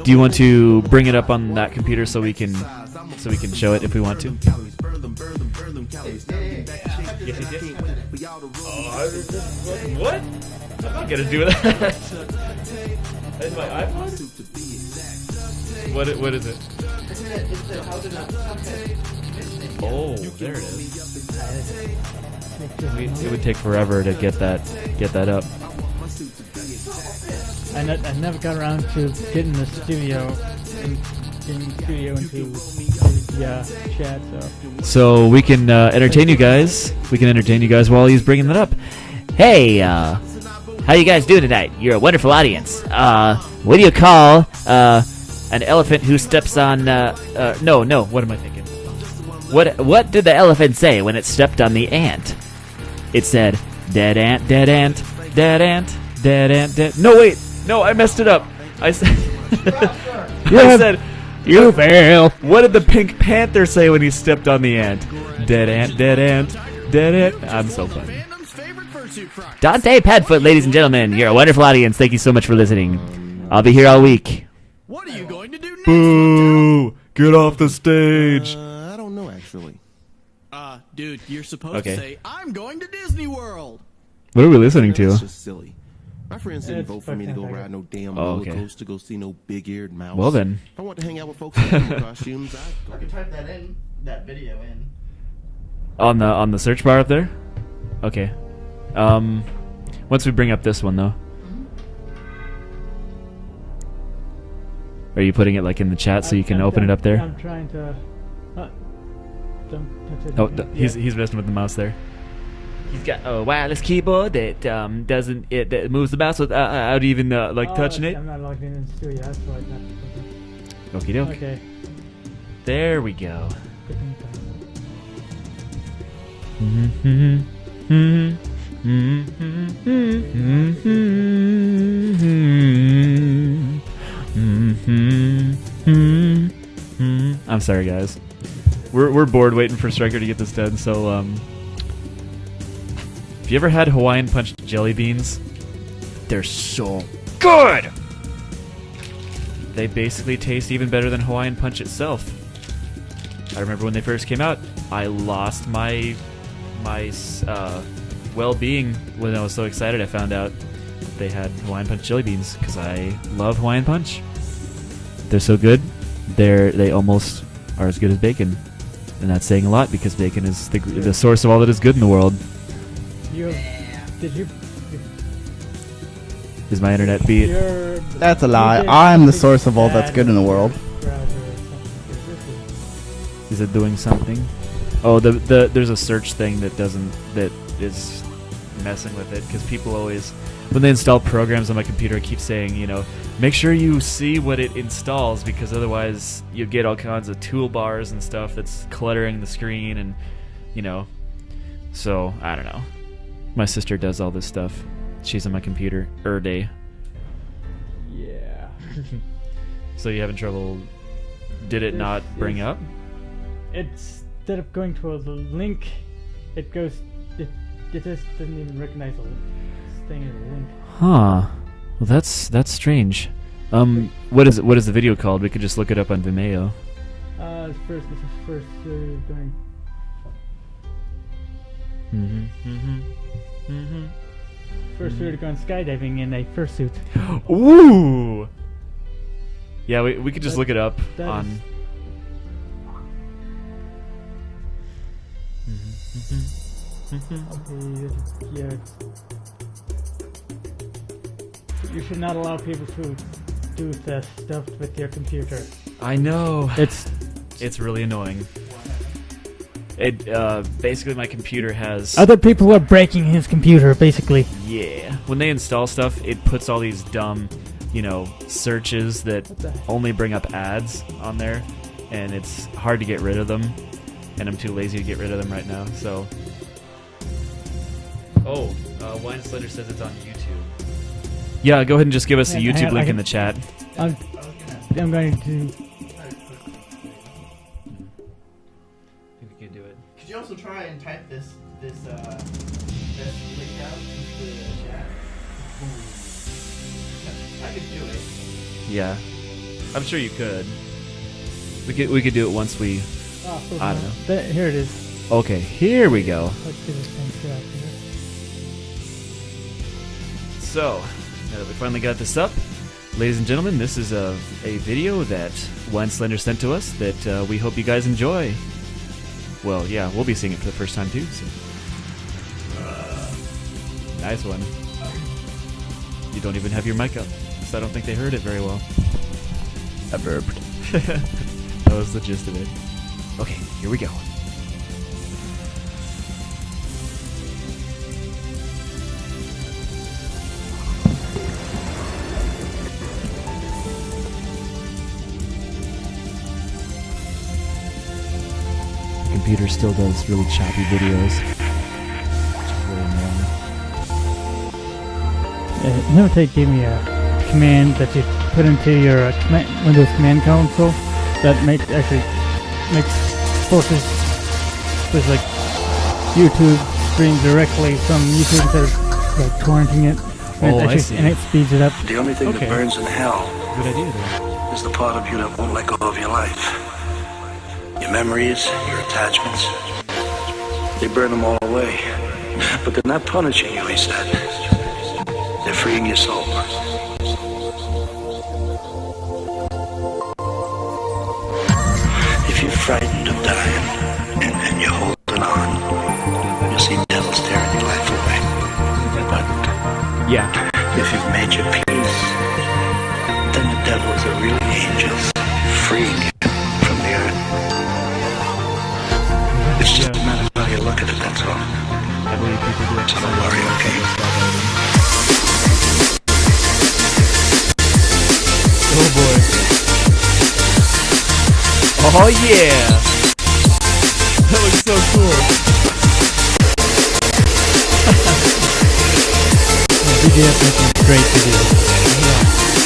Do you want to bring it up on that computer so we can show it if we want to? What? I'm not gonna do that. Is my iPod? What is it? Oh, there it is. It would take forever to get that up. I never got around to getting the studio into the chat. So So we can entertain you guys. We can entertain you guys while he's bringing that up. Hey, how you guys doing tonight? You're a wonderful audience. What do you call an elephant who steps on? No. What am I thinking? What did the elephant say when it stepped on the ant? It said, "Dead ant, dead ant, dead ant, dead ant, dead." No, wait. No, I messed it up. I said. I said. You fail. What did the Pink Panther say when he stepped on the ant? Dead ant, dead ant, dead ant. I'm so funny. Dante Padfoot, ladies and gentlemen, you're a wonderful audience. Thank you so much for listening. I'll be here all week. What are you going to do next? Boo! Get off the stage. I don't know, actually. Dude, you're supposed Okay. to say, I'm going to Disney World. What are we listening to? That's just silly. My friends didn't It's vote for me to go fucking ride no damn Oh, roller okay. coaster, go see no big-eared mouse. Well then. If I want to hang out with folks in animal costumes, I can type that in, that video in. On the search bar up there? Okay. Once we bring up this one though. Are you putting it like in the chat so you can open it up there? I'm trying to. Don't touch it. Oh, he's messing with the mouse there. He's got a wireless keyboard that that moves the mouse without even touching it. I'm not logged in the studio. That's why it's not. Okie doke. Okay. There we go. Good thing I'm sorry, guys. We're bored waiting for Striker to get this done. So, have you ever had Hawaiian Punch jelly beans? They're so good. They basically taste even better than Hawaiian Punch itself. I remember when they first came out, I lost my well-being when I was so excited I found out they had Hawaiian Punch jelly beans because I love Hawaiian Punch. They're so good. They almost are as good as bacon, and that's saying a lot because bacon is the source of all that is good in the world. Did you? Is my internet beat? That's a lie. I'm the source of all that's good in the world. Is it doing something? Oh, there's a search thing that is messing with it because people always, when they install programs on my computer, I keep saying, make sure you see what it installs because otherwise you get all kinds of toolbars and stuff that's cluttering the screen and, so I don't know. My sister does all this stuff. She's on my computer day. Yeah. So you having trouble? Did it not bring up? Instead of going to a link, it goes. It just doesn't even recognize this thing as a link. Huh. Well, that's strange. What is it? What is the video called? We could just look it up on Vimeo. This is first going. First to go skydiving in a fursuit. Ooh. Yeah, we could just look it up that on. Okay, yeah. You should not allow people to do that stuff with your computer. I know. It's really annoying. It basically my computer has. other people are breaking his computer, basically. Yeah. When they install stuff, it puts all these dumb, searches that only bring up ads on there, and it's hard to get rid of them. And I'm too lazy to get rid of them right now. So. Oh, Wine Slider says it's on YouTube. Yeah, go ahead and just give us a Yeah, YouTube I link in can- the chat. I'm going to. I think we can do it. Could you also try and type this link out into the chat? I could do it. Yeah, I'm sure you could. We could do it once we. I don't know. Here it is. Okay, here we go. Let's do this thing out here. So, now that we finally got this up, ladies and gentlemen, this is a video that Wine Slender sent to us that we hope you guys enjoy. Well, yeah, we'll be seeing it for the first time too. So. Nice one. You don't even have your mic up, so I don't think they heard it very well. I burped. That was the gist of it. Okay, here we go. computer still does really choppy videos. Which is really annoying. Nevertake gave me a command that you put into your Windows command console that forces like YouTube stream directly from YouTube instead of like torrenting it. I see. And it speeds it up. The only thing Okay. that burns in hell Good idea there. is the part of you that won't let go of your life. Your memories, your attachments. They burn them all away. But they're not punishing you, he said. They're freeing your soul. If you're frightened of dying and you're holding on, you'll see devils tearing your life away. But Yeah. if you've made your peace, then the devils are really angels, freeing you from the earth. It's just a matter of how you look at it, that's all. I believe people do it. So don't worry, okay? Oh boy. Oh yeah! That looks so cool. VGF making great videos.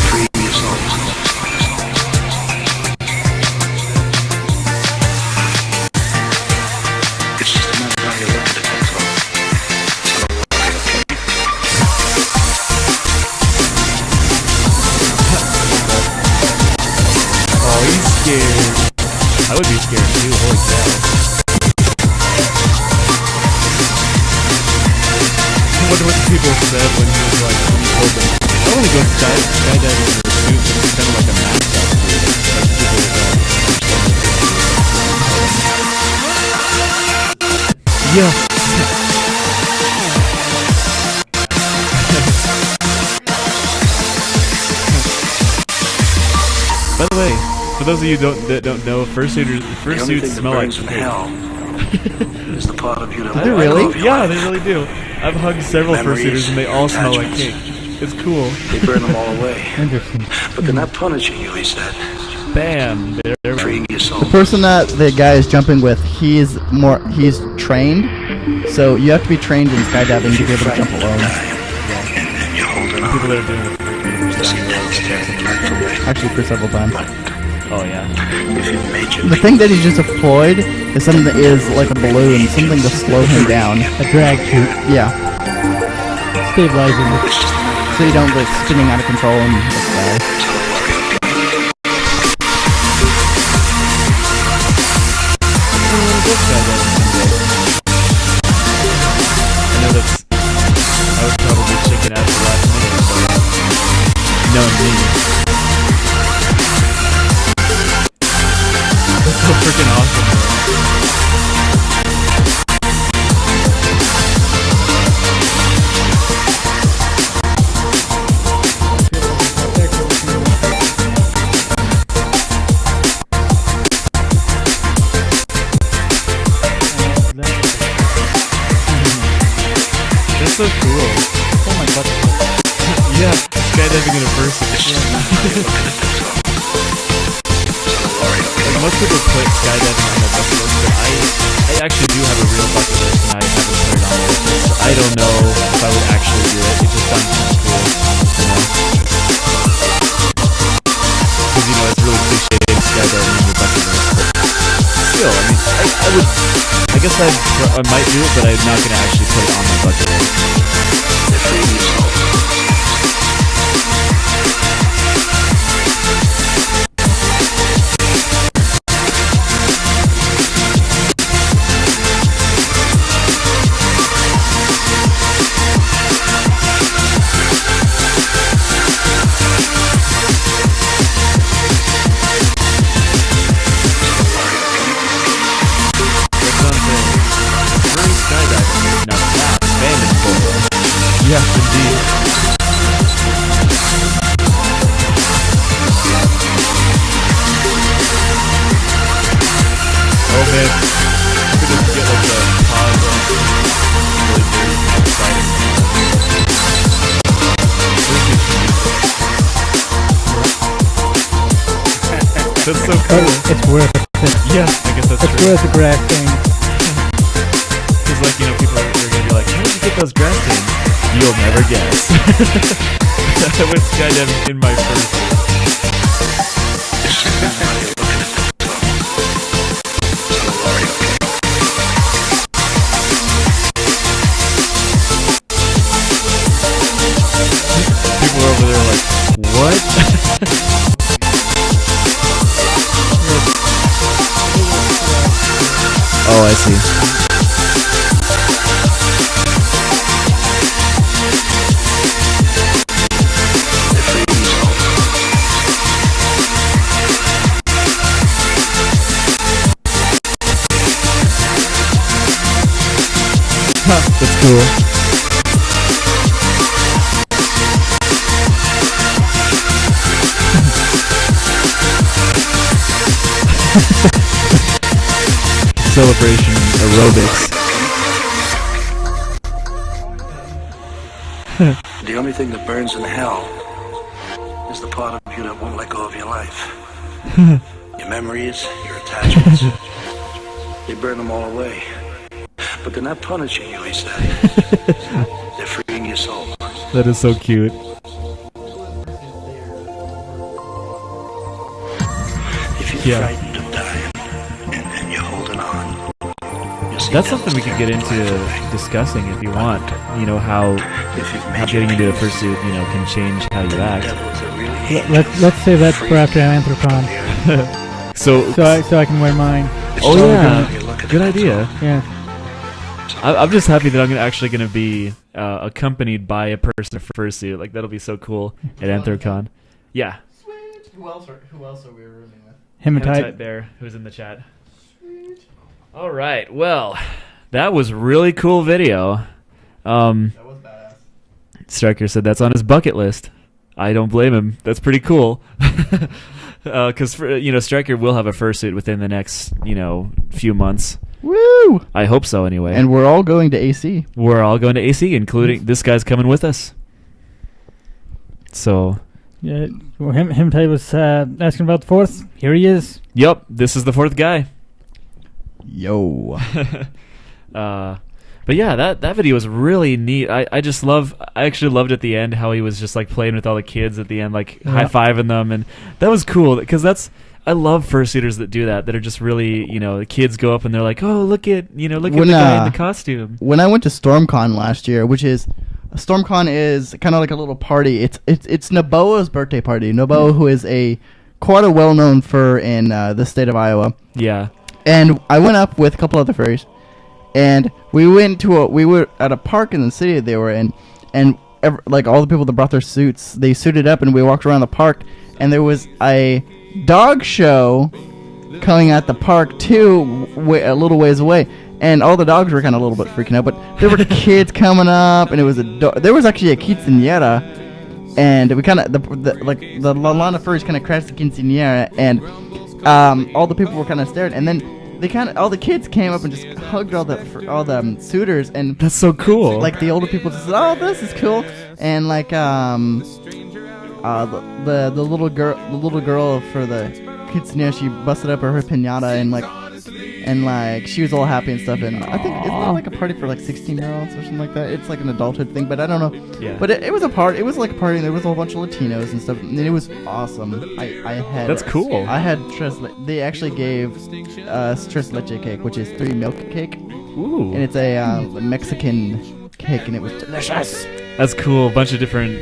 Freeing your souls. It's just a matter of how you look at it, that's all. So don't worry, okay? Oh, he's scared. I would be scared too, holy cow. I wonder what the people said when he was like, when he told them, I want to go skydiving in a suit, but it's kind of like a mascot suit. Like people yeah. By the way, for those of you that don't know, The fursuits only thing that smell like burns in cake. hell is the part of you that Do they won't let go really? of your Yeah, life. they really do. I've hugged several Memories, fursuiters and they all smell like attachments. cake. It's cool. They burn them all away. Interesting. But they're not punishing you, he said. Bam! There. Freeing your soul. The person that the guy is jumping with, he's trained. So you have to be trained in skydiving to be able to jump alone. And you're holding on. People that are doing it for You'll see devils tearing your life away. Actually, for several times. Oh yeah. If you've made your The thing that he just deployed is something that is like a balloon, something to slow him down. A drag chute Yeah, stabilizing it. It's just a matter of so you don't like spinning out of control and like die. I know that's. I would probably chicken out at the last minute, but knowing me, it's so freaking awesome. That's so cool. Oh my god. Yeah, skydiving in a person. Like most people put skydiving on their bucket list, but I actually do have a real bucket list and I haven't put it on there. So I don't know if I would actually do it. It just sounds kind of cool, you know? Because, you know, it's really cliche skydiving on your bucket list, but still, I mean, I would, I guess I might do it, but I'm not going to actually put it on my bucket list. They're freeing your soul. That's what I'm saying. man. We could just get like the pause on really big exciting. That's so cool. It's worth it. Yeah, I guess that's It's true. worth the grass thing. Because like, you know, people are gonna be like, how did you get those grass stains? You'll never guess. I went skydiving in my first. People are over there like, what? Oh, I see. That's cool. Celebration aerobics. The only thing that burns in hell is the part of you that won't let go of your life. Your memories, your attachments. They burn them all away. But they're not punishing you, instead. They're freeing your soul. That is so cute. If you're Yeah. frightened of dying and you're holding on, you'll see That's devil's something we could get taking into life away. discussing if you want. You know, how If you've made your getting into a peace, fursuit, you know, can change how you then the act. devils are really Let's save that for after Anthrocon, So, so I can wear mine. oh So yeah, you're looking good at it. idea. Yeah. I'm just happy that I'm actually going to be accompanied by a person in a fursuit. Like, that'll be so cool at Anthrocon. Yeah. Who else are we rooming with? Hematite. Bear, who's in the chat. All right. Well, that was really cool video. That was badass. Striker said that's on his bucket list. I don't blame him. That's pretty cool. Because Striker will have a fursuit within the next few months. Woo! I hope so. Anyway, And we're all going to AC. we're all going to AC, including this guy's coming with us. So, Yeah. Well, Hematite was asking about the fourth. Here he is. yep, this is the fourth guy. Yo. But yeah, that video was really neat. I actually loved at the end how he was just like playing with all the kids at the end, like Yeah. high-fiving them, and that was cool because I love fursuiters that do that are just really, the kids go up and they're like, oh, look at the guy in the costume. When I went to StormCon last year, StormCon is kind of like a little party. It's Noboa's birthday party. Noboa, who is quite a well-known fur in the state of Iowa. Yeah. And I went up with a couple other furries, and we were at a park in the city they were in, and like all the people that brought their suits, they suited up, and we walked around the park, and there was a dog show coming at the park too, a little ways away, and all the dogs were kind of a little bit freaking out, but there were kids coming up, and it was there was actually a quinceañera, and we kind of the line of furries kind of crashed the quinceañera, and all the people were kind of staring, and then all the kids came up and just hugged all the suitors, and That's so cool. like the older people just said, "Oh, this is cool," and like the little girl for the quinceañera, she busted up her pinata and like she was all happy and stuff, and I think it's not like a party for like 16-year-olds or something like that. It's like an adulthood thing, but I don't know. Yeah. But it was a party. It was like a party. And there was a whole bunch of Latinos and stuff, and it was awesome. I had That's cool. I had they actually gave tres leche cake, which is 3 milk cake, Ooh. and it's a Mexican cake, and it was delicious. That's cool. A bunch of different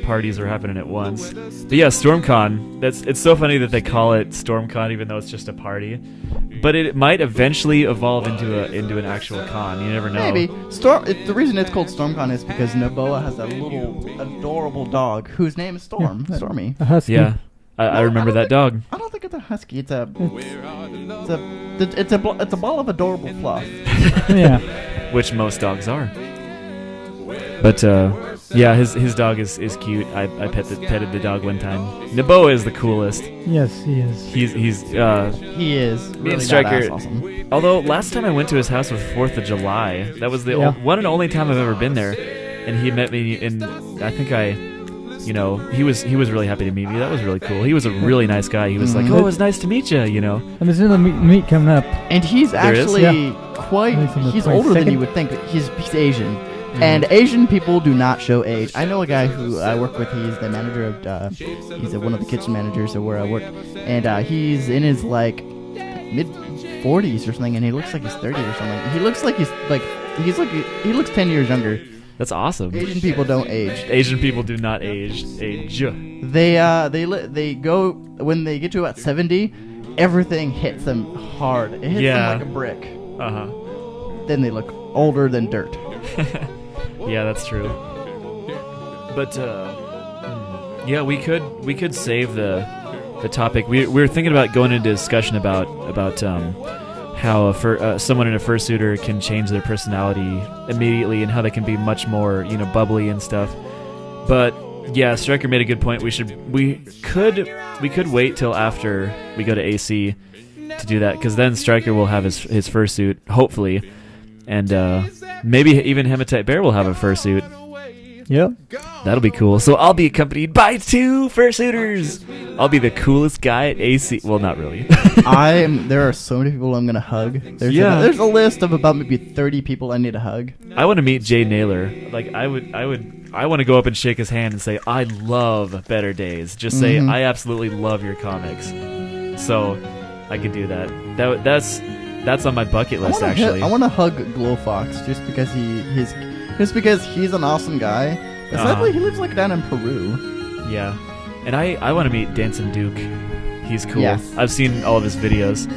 parties are happening at once. But yeah, StormCon. It's so funny that they call it StormCon even though it's just a party. But it might eventually evolve into an actual con. You never know. Maybe the reason it's called StormCon is because Noboa has a little adorable dog whose name is Storm. Yeah. Stormy. A husky. Yeah, I No, remember don't that think- dog. I don't think it's a husky. It's a ball of adorable fluff. Yeah. Which most dogs are. But Yeah, his dog is cute. I petted the dog one time. Naboa is the coolest. Yes, he is. He's He is Me really and Stryker. badass awesome. Although last time I went to his house was 4th of July. That was the Yeah. one and only time I've ever been there, and he met me. And I think he was really happy to meet me. That was really cool. He was a really nice guy. He was like, "Oh, it's nice to meet you," you know. And there's another meet coming up. And he's There is? actually Yeah. quite. He's on the He's older than 22nd. you would think. He's Asian, and Asian people do not show age. I know a guy who I work with. He's the manager of. He's one of the kitchen managers of where I work, and he's in his like mid 40s or something, and he looks like he's 30 or something. He looks like he looks 10 years younger. That's awesome. Asian people don't age. Asian people do not age. They go when they get to about 70, everything hits them hard. It hits Yeah. them like a brick. Uh Then they look older than dirt. huh. Yeah, that's true. But yeah, we could save the topic. We were thinking about going into discussion about how someone in a fursuiter can change their personality immediately and how they can be much more bubbly and stuff. But yeah, Stryker made a good point. We could wait till after we go to AC to do that, because then Stryker will have his fursuit, hopefully, and maybe even Hematite Bear will have a fursuit. Yep. That'll be cool. So I'll be accompanied by 2 fursuiters. I'll be the coolest guy at AC. Well, not really. There are so many people I'm gonna hug. Yeah. There's a list of about maybe 30 people I need to hug. I want to meet Jay Naylor. Like I want to go up and shake his hand and say, "I love Better Days." Just say, "I absolutely love your comics." So I could do that. That's on my bucket list, actually. I want to hug Glowfox just because he's an awesome guy. But sadly, he lives like down in Peru. Yeah. And I want to meet Dancing Duke. He's cool. Yes. I've seen all of his videos.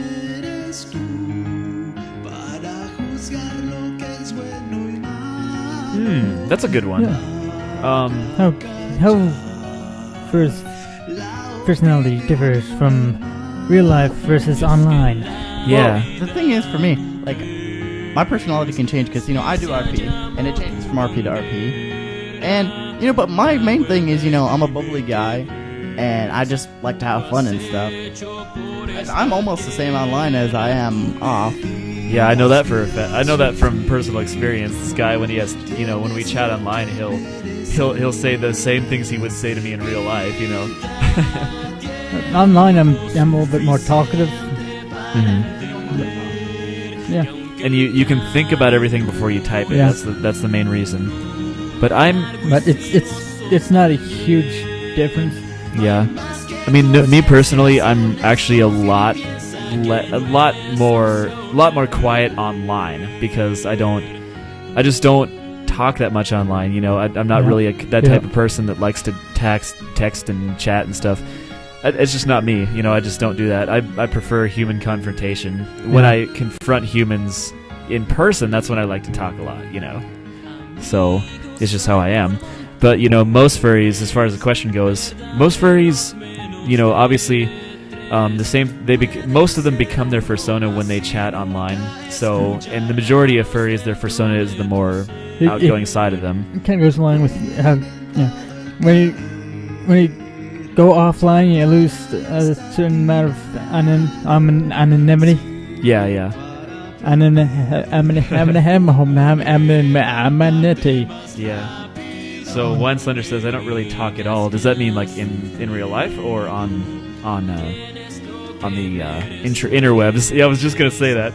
That's a good one. How first personality differs from real life versus online. Yeah. Well, the thing is, for me, like, my personality can change because, I do RP, and it changes from RP to RP. And, but my main thing is, I'm a bubbly guy, and I just like to have fun and stuff. And I'm almost the same online as I am off. Yeah, I know that for a fact. I know that from personal experience. This guy, when he has, when we chat online, he'll say the same things he would say to me in real life. Online, I'm a little bit more talkative. Yeah. And you can think about everything before you type it. Yeah. That's the main reason. But But it's not a huge difference. yeah. I mean, me personally, I'm actually a lot more quiet online because I just don't talk that much online. I'm not really that type of person that likes to text and chat and stuff. It's just not me. I just don't do that. I prefer human confrontation. When I confront humans in person, that's when I like to talk a lot. So it's just how I am. But most furries, as far as the question goes, most furries, obviously, the same. Most of them become their persona when they chat online. So, and the majority of furries, their persona is the more outgoing side of them. It kind of goes along with how, when you go offline, you lose a certain amount of anonymity. Yeah. Anonymity. Yeah. So one Slender says, "I don't really talk at all." Does that mean like in real life or on the interwebs? Yeah, I was just gonna say that.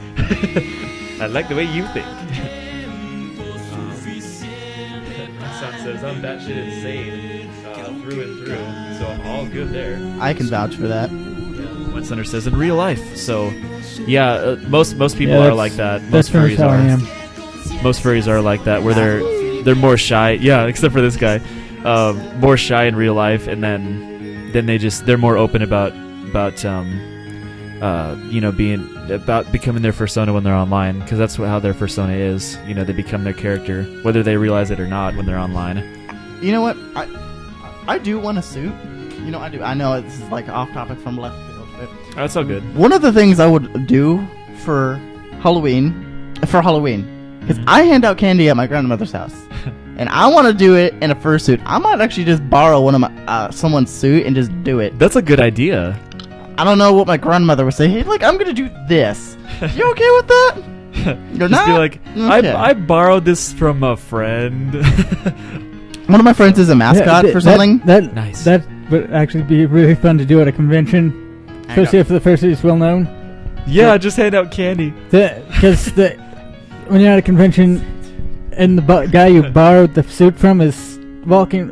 I like the way you think. My son says, "I'm batshit insane through and through," so I'm all good there. I can vouch for that. One Slender says, "In real life." So, yeah, most people are like that. That's Most furries how I am. Most furries are like that, where they're more shy. Yeah, except for this guy, more shy in real life, and then they're more open about becoming their persona when they're online, because that's how their persona is. They become their character, whether they realize it or not when they're online. You know what? I do want a suit. I do. I know this is like off topic from left field, but That's all good. one of the things I would do for Halloween, because I hand out candy at my grandmother's house, and I want to do it in a fursuit. I might actually just borrow one of my someone's suit and just do it. That's a good idea. I don't know what my grandmother would say. Hey, look, I'm gonna do this. You okay with that? You're Just not. be like, Okay. I borrowed this from a friend. One of my friends is a mascot for something. Nice. That would actually be really fun to do at a convention, especially if the fursuit is well known. Yeah, just hand out candy. Because when you're at a convention and the guy you borrowed the suit from is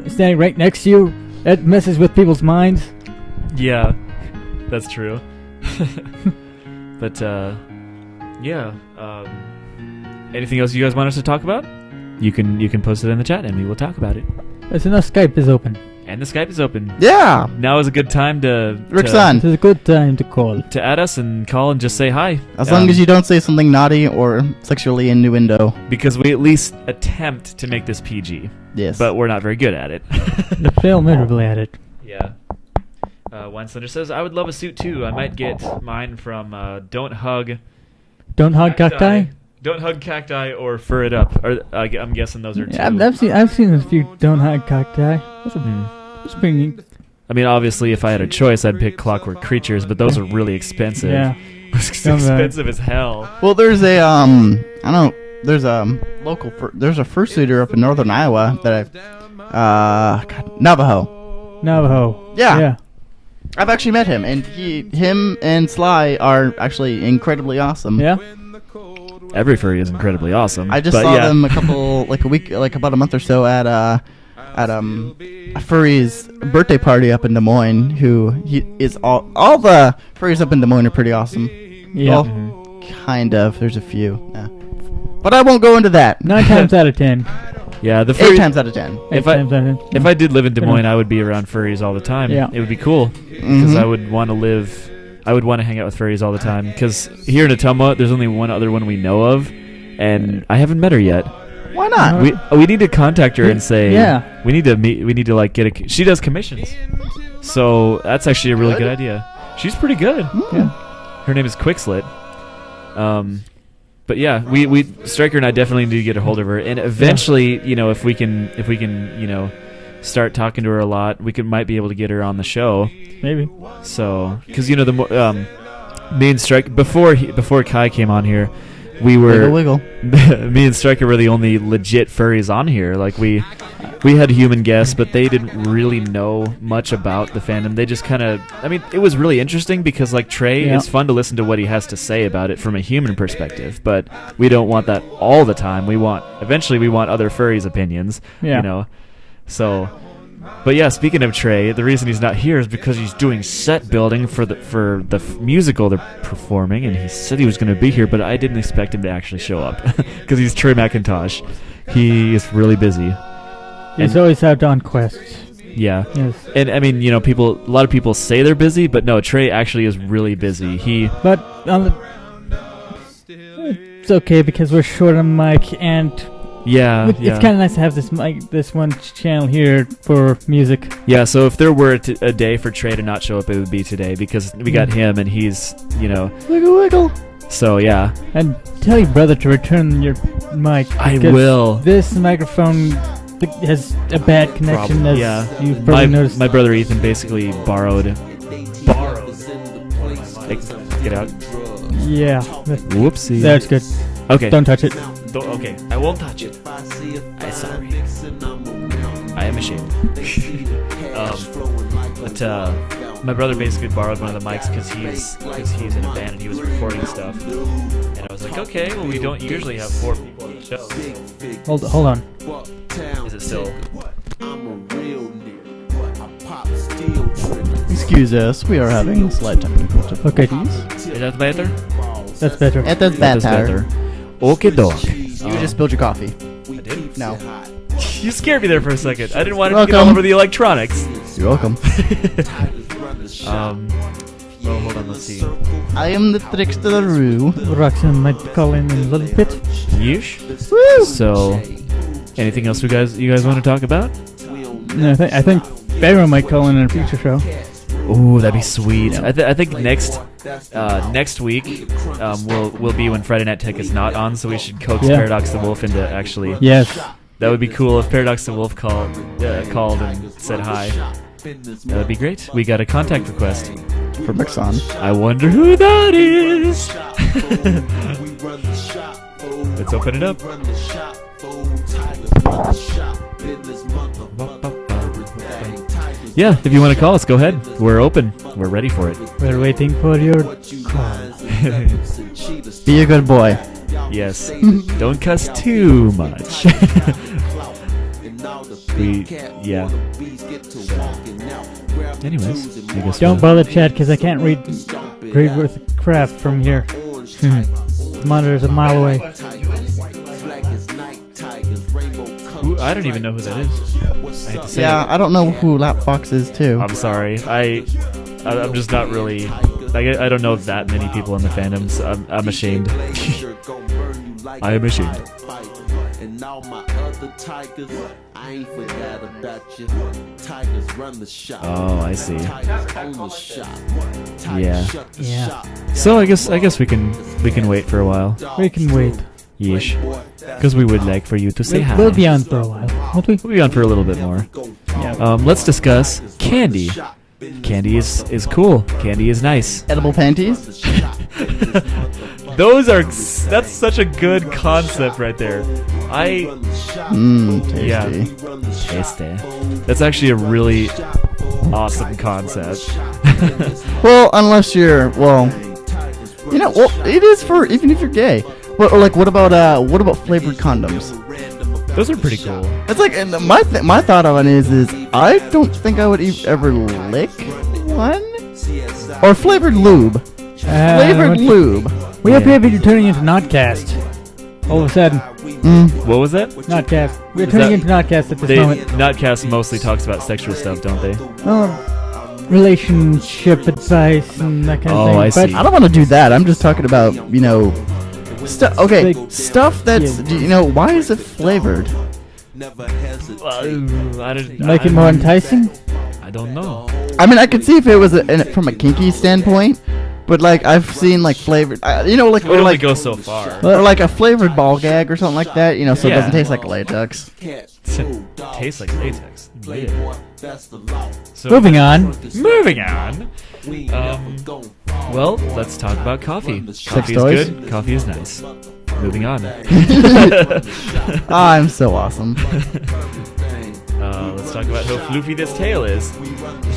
standing right next to you, it messes with people's minds. Yeah, that's true. But yeah. Anything else you guys want us to talk about? You can post it in the chat and we will talk about it. As enough, Skype is open. And the Skype is open. Yeah. Now is a good time to Rickson. This is a good time to call. to add us and call and just say hi. As long as you don't say something naughty or sexually innuendo. Because we at least attempt to make this PG. Yes. But we're not very good at it. You fail miserably at it. Yeah. Wine Slender says, I would love a suit too. I might get mine from Don't Hug Cacti? Don't Hug Cacti or Fur It Up. Or, I'm guessing those are two. Yeah, I've seen a few Don't Hug Cacti. That's pretty neat. I mean, obviously, if I had a choice, I'd pick Clockwork Creatures, but those are really expensive. Yeah. It's expensive as hell. Well, there's a there's a there's a fursuiter up in northern Iowa that Navajo. Yeah. I've actually met him, and him and Sly are actually incredibly awesome. Yeah. Every furry is incredibly awesome. I just saw them about a month or so at a furry's birthday party up in Des Moines. All the furries up in Des Moines are pretty awesome. Yeah. Well, kind of. There's a few. Yeah. But I won't go into that. 9 times out of 10. Yeah, the 8 furry, times out of 10. If I did live in Des Moines, I would be around furries all the time. Yeah. It would be cool because I would want to hang out with furries all the time. Because here in Ottumwa, there's only one other one we know of, and I haven't met her yet. Why not? We need to contact her and say, Yeah. we need to meet. We need to like get she does commissions, so that's actually a really good idea. She's pretty good. Yeah. Her name is Quickslit. But yeah, we Stryker and I definitely need to get a hold of her, and eventually, if we can, start talking to her a lot, might be able to get her on the show. Maybe. So, because the me and Stryker before Kai came on here, we were Wiggle. me and Stryker were the only legit furries on here. Like we had human guests, but they didn't really know much about the fandom. They just kind of, it was really interesting because like Trey, it's fun to listen to what he has to say about it from a human perspective, but we don't want that all the time. Eventually we want other furries' opinions, So, but yeah, speaking of Trey, the reason he's not here is because he's doing set building for the musical they're performing, and he said he was going to be here, but I didn't expect him to actually show up because he's Trey McIntosh. He is really busy. He's always out on quests. Yeah. Yes. And a lot of people say they're busy, but no, Trey actually is really busy. But it's okay because we're short on mic, and it's kind of nice to have this one channel here for music. Yeah, so if there were a day for Trey to not show up, it would be today because we got him, and he's Wiggle. So yeah. And tell your brother to return your mic. I will. This microphone has a bad connection, as you've probably noticed. My brother Ethan basically borrowed. Get out. Yeah. Whoopsie. That's good. Okay. Don't touch it. Okay, I won't touch it. I'm sorry. I am ashamed. But my brother basically borrowed one of the mics because he's in a band and he was recording stuff. And I was like, okay, well we don't usually have 4 people on the show. So. Hold on. Is it still? Excuse us, we are having slight technical difficulties. Is that better? That's better. That's better. Okay, dog. You just spilled your coffee. I did? No. You scared me there for a second. I didn't want it to Welcome. get all over the electronics. You're welcome. Well, hold on, let's see. I am the trickster-roo. Roxanne might call in a little bit. Yeesh. Woo! So, anything else you guys want to talk about? No, I think Pharaoh might call in a future show. Ooh, that'd be sweet. I think next week will be when Friday Night Tech is not on, so we should coax Paradox the Wolf into actually. Yes. That would be cool if Paradox the Wolf called and said hi. That would be great. We got a contact request. For Mixon. I wonder who that is. Let's open it up. Yeah, if you want to call us, go ahead. We're open. We're ready for it. We're waiting for your call. Be a good boy. Yes. Don't cuss too much. Yeah. Anyways, I guess Don't bother chat because I can't read with craft from here. The monitor's a mile away. Ooh, I don't even know who that is. I hate to say Yeah, it. I don't know who Lapfox is too. I'm sorry. I'm just not really. I don't know that many people in the fandoms. I'm ashamed. I am ashamed. And now my other tigers, I ain't forgot about you. Tigers run the shop. Oh, I see. Tigers own the shop. Tigers Yeah. shut the Yeah. shop. So I guess we can wait for a while. We can wait. Yeesh. Because we would like for you to say hi. We'll be on for a while, won't we? We'll be on for a little bit more. Yeah. Let's discuss candy. Candy is cool. Candy is nice. Edible panties? That's such a good concept right there. Tasty. Yeah. Tasty. That's actually a really awesome concept. Well, unless you're, it is for, even if you're gay. What about flavored condoms? Those are pretty cool. It's like, and my thought on it is I don't think I would ever lick one. Or flavored lube. Flavored lube. We appear to be turning into Notcast. All of a sudden, What was that? Notcast. We're Is turning that- into Notcast at this moment. Notcast mostly talks about sexual stuff, don't they? Relationship advice and that kind of thing. Oh, I But see. I don't want to do that. I'm just talking about, stuff. Okay, Like- stuff that's, why is it flavored? I don't, make it more enticing. I don't know. I mean, I could see if it was from a kinky standpoint, but like I've seen like flavored, It would or only like go so far. or like a flavored ball gag or something like that, so it Yeah. doesn't taste like latex. Tastes like latex. Yeah. So, Moving on. Moving on. Well, let's talk about coffee. Coffee is toys? good. Coffee is nice. Moving on. I'm so awesome. Let's talk about how floofy this tail is.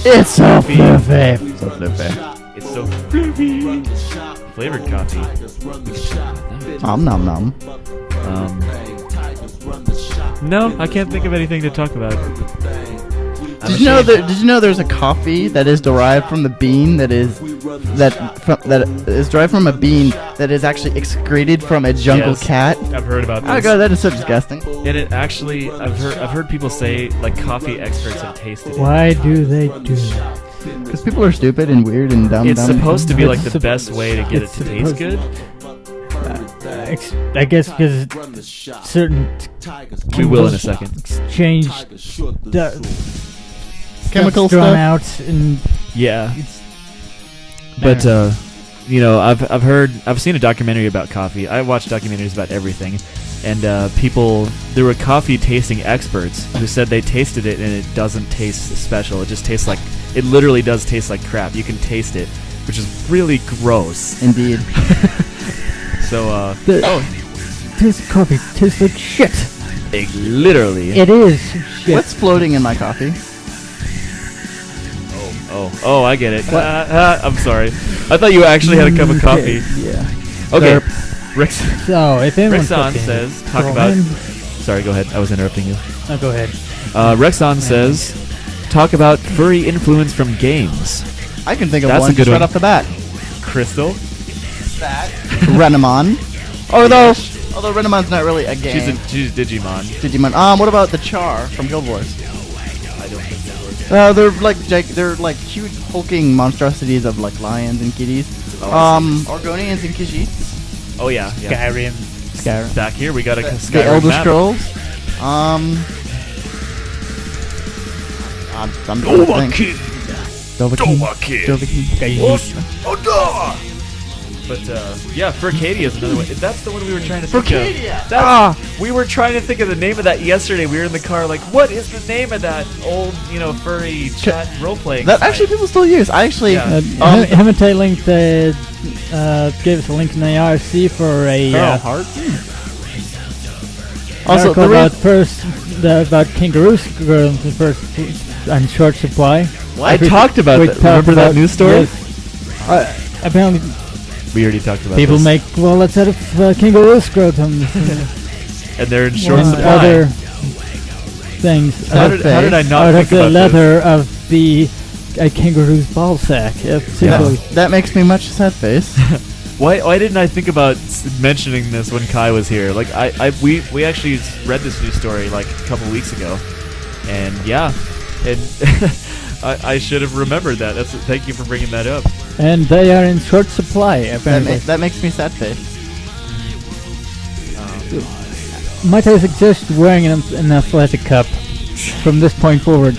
It's so Fluffy. fluffy. So fluffy. It's so floofy. Flavored coffee. Nom nom nom. No, I can't think of anything to talk about. Did you know there's a coffee that is derived from the bean that is derived from a bean that is actually excreted from a jungle Yes, cat? I've heard about this. Oh god, that is so disgusting. And it actually, I've heard people say, like, coffee experts have tasted it. Why do they do that? Because people are stupid and weird and dumb. It's dumb. supposed to be like the It's best way to get it to taste good. I guess because certain We will in a second. exchange Chemical drawn stuff. out and Yeah. But I've seen a documentary about coffee. I watch documentaries about everything, and there were coffee tasting experts who said they tasted it and it doesn't taste special. It just tastes like, it literally does taste like crap. You can taste it, which is really gross. Indeed. So this coffee tastes like shit. literally. It is shit. What's floating in my coffee? Oh, I get it. I'm sorry. I thought you actually had a cup of coffee. Yeah. Okay. Rex So if anyone's Rexon cooking, says, talk go about. ahead. Sorry, go ahead. I was interrupting you. No, go ahead. Rexon says, talk about furry influence from games. I can think of That's one a good just right one. off the bat. Crystal. Renamon. Although Renamon's not really a game. She's Digimon. Digimon. What about the Char from Guild Wars? I don't think They're like huge hulking monstrosities of like lions and kitties. Argonians and Khajiits. Oh yeah. Skyrim. Back here we got a The Skyrim Elder map. Scrolls. I'm trying to think. Dovahkiin. Dovahkiin. But yeah, Furcadia is another one. That's the one we were trying to think Furcadia! of. We were trying to think of the name of that yesterday. We were in the car like, what is the name of that old, furry chat role-playing That site? actually people still use. I actually Yeah. Hemate linked gave us a link in the IRC for a also article the about kangaroo squirrels the first on short supply. I talked about that. Remember that news story? Yes. Apparently, We already talked about people this. make wallets out of kangaroo scrotums And they're in short and supply. other things How did I not out think of the about leather of the kangaroo's ball sack. Simply. that makes me much sad face. Why didn't I think about mentioning this when Kai was here? Like we actually read this news story like a couple weeks ago, and I should have remembered that. Thank you for bringing that up. And they are in short supply, apparently. that makes me sad face. Might I suggest wearing an athletic cup from this point forward?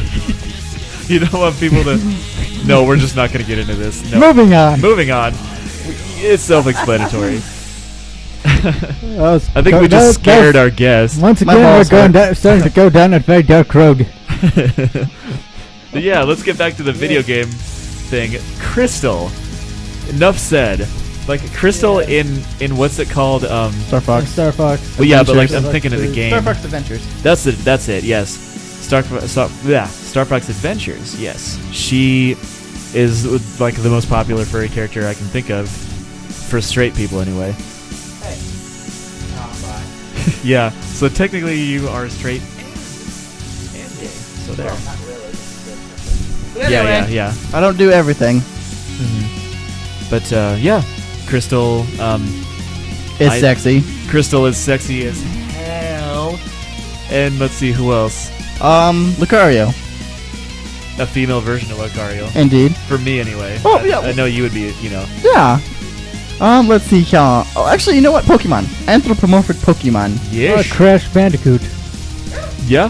You don't want people to. No, we're just not going to get into this. No. Moving on. Moving on. It's self-explanatory. I I think we just scared our guests. Once My again, we're balls going hurt. starting to go down a very dark road. But yeah, let's get back to the video game thing. Crystal. Enough said. Like Crystal in what's it called? Star Fox. Star Fox. Well, yeah, but like Adventures. I'm thinking of the game. Star Fox Adventures. That's it. That's it. Yes, Star Fox Adventures. Yes, she is like the most popular furry character I can think of for straight people, anyway. Yeah. So technically, you are straight and gay. So there. Yeah. I don't do everything. But yeah, Crystal. It's sexy. Crystal is sexy as hell. And let's see who else. Lucario. A female version of Lucario. Indeed. For me, anyway. Oh, yeah. I know you would be, Yeah. Let's see here. Oh, actually, you know what? Pokemon. Anthropomorphic Pokemon. Yeah. Crash Bandicoot. Yeah.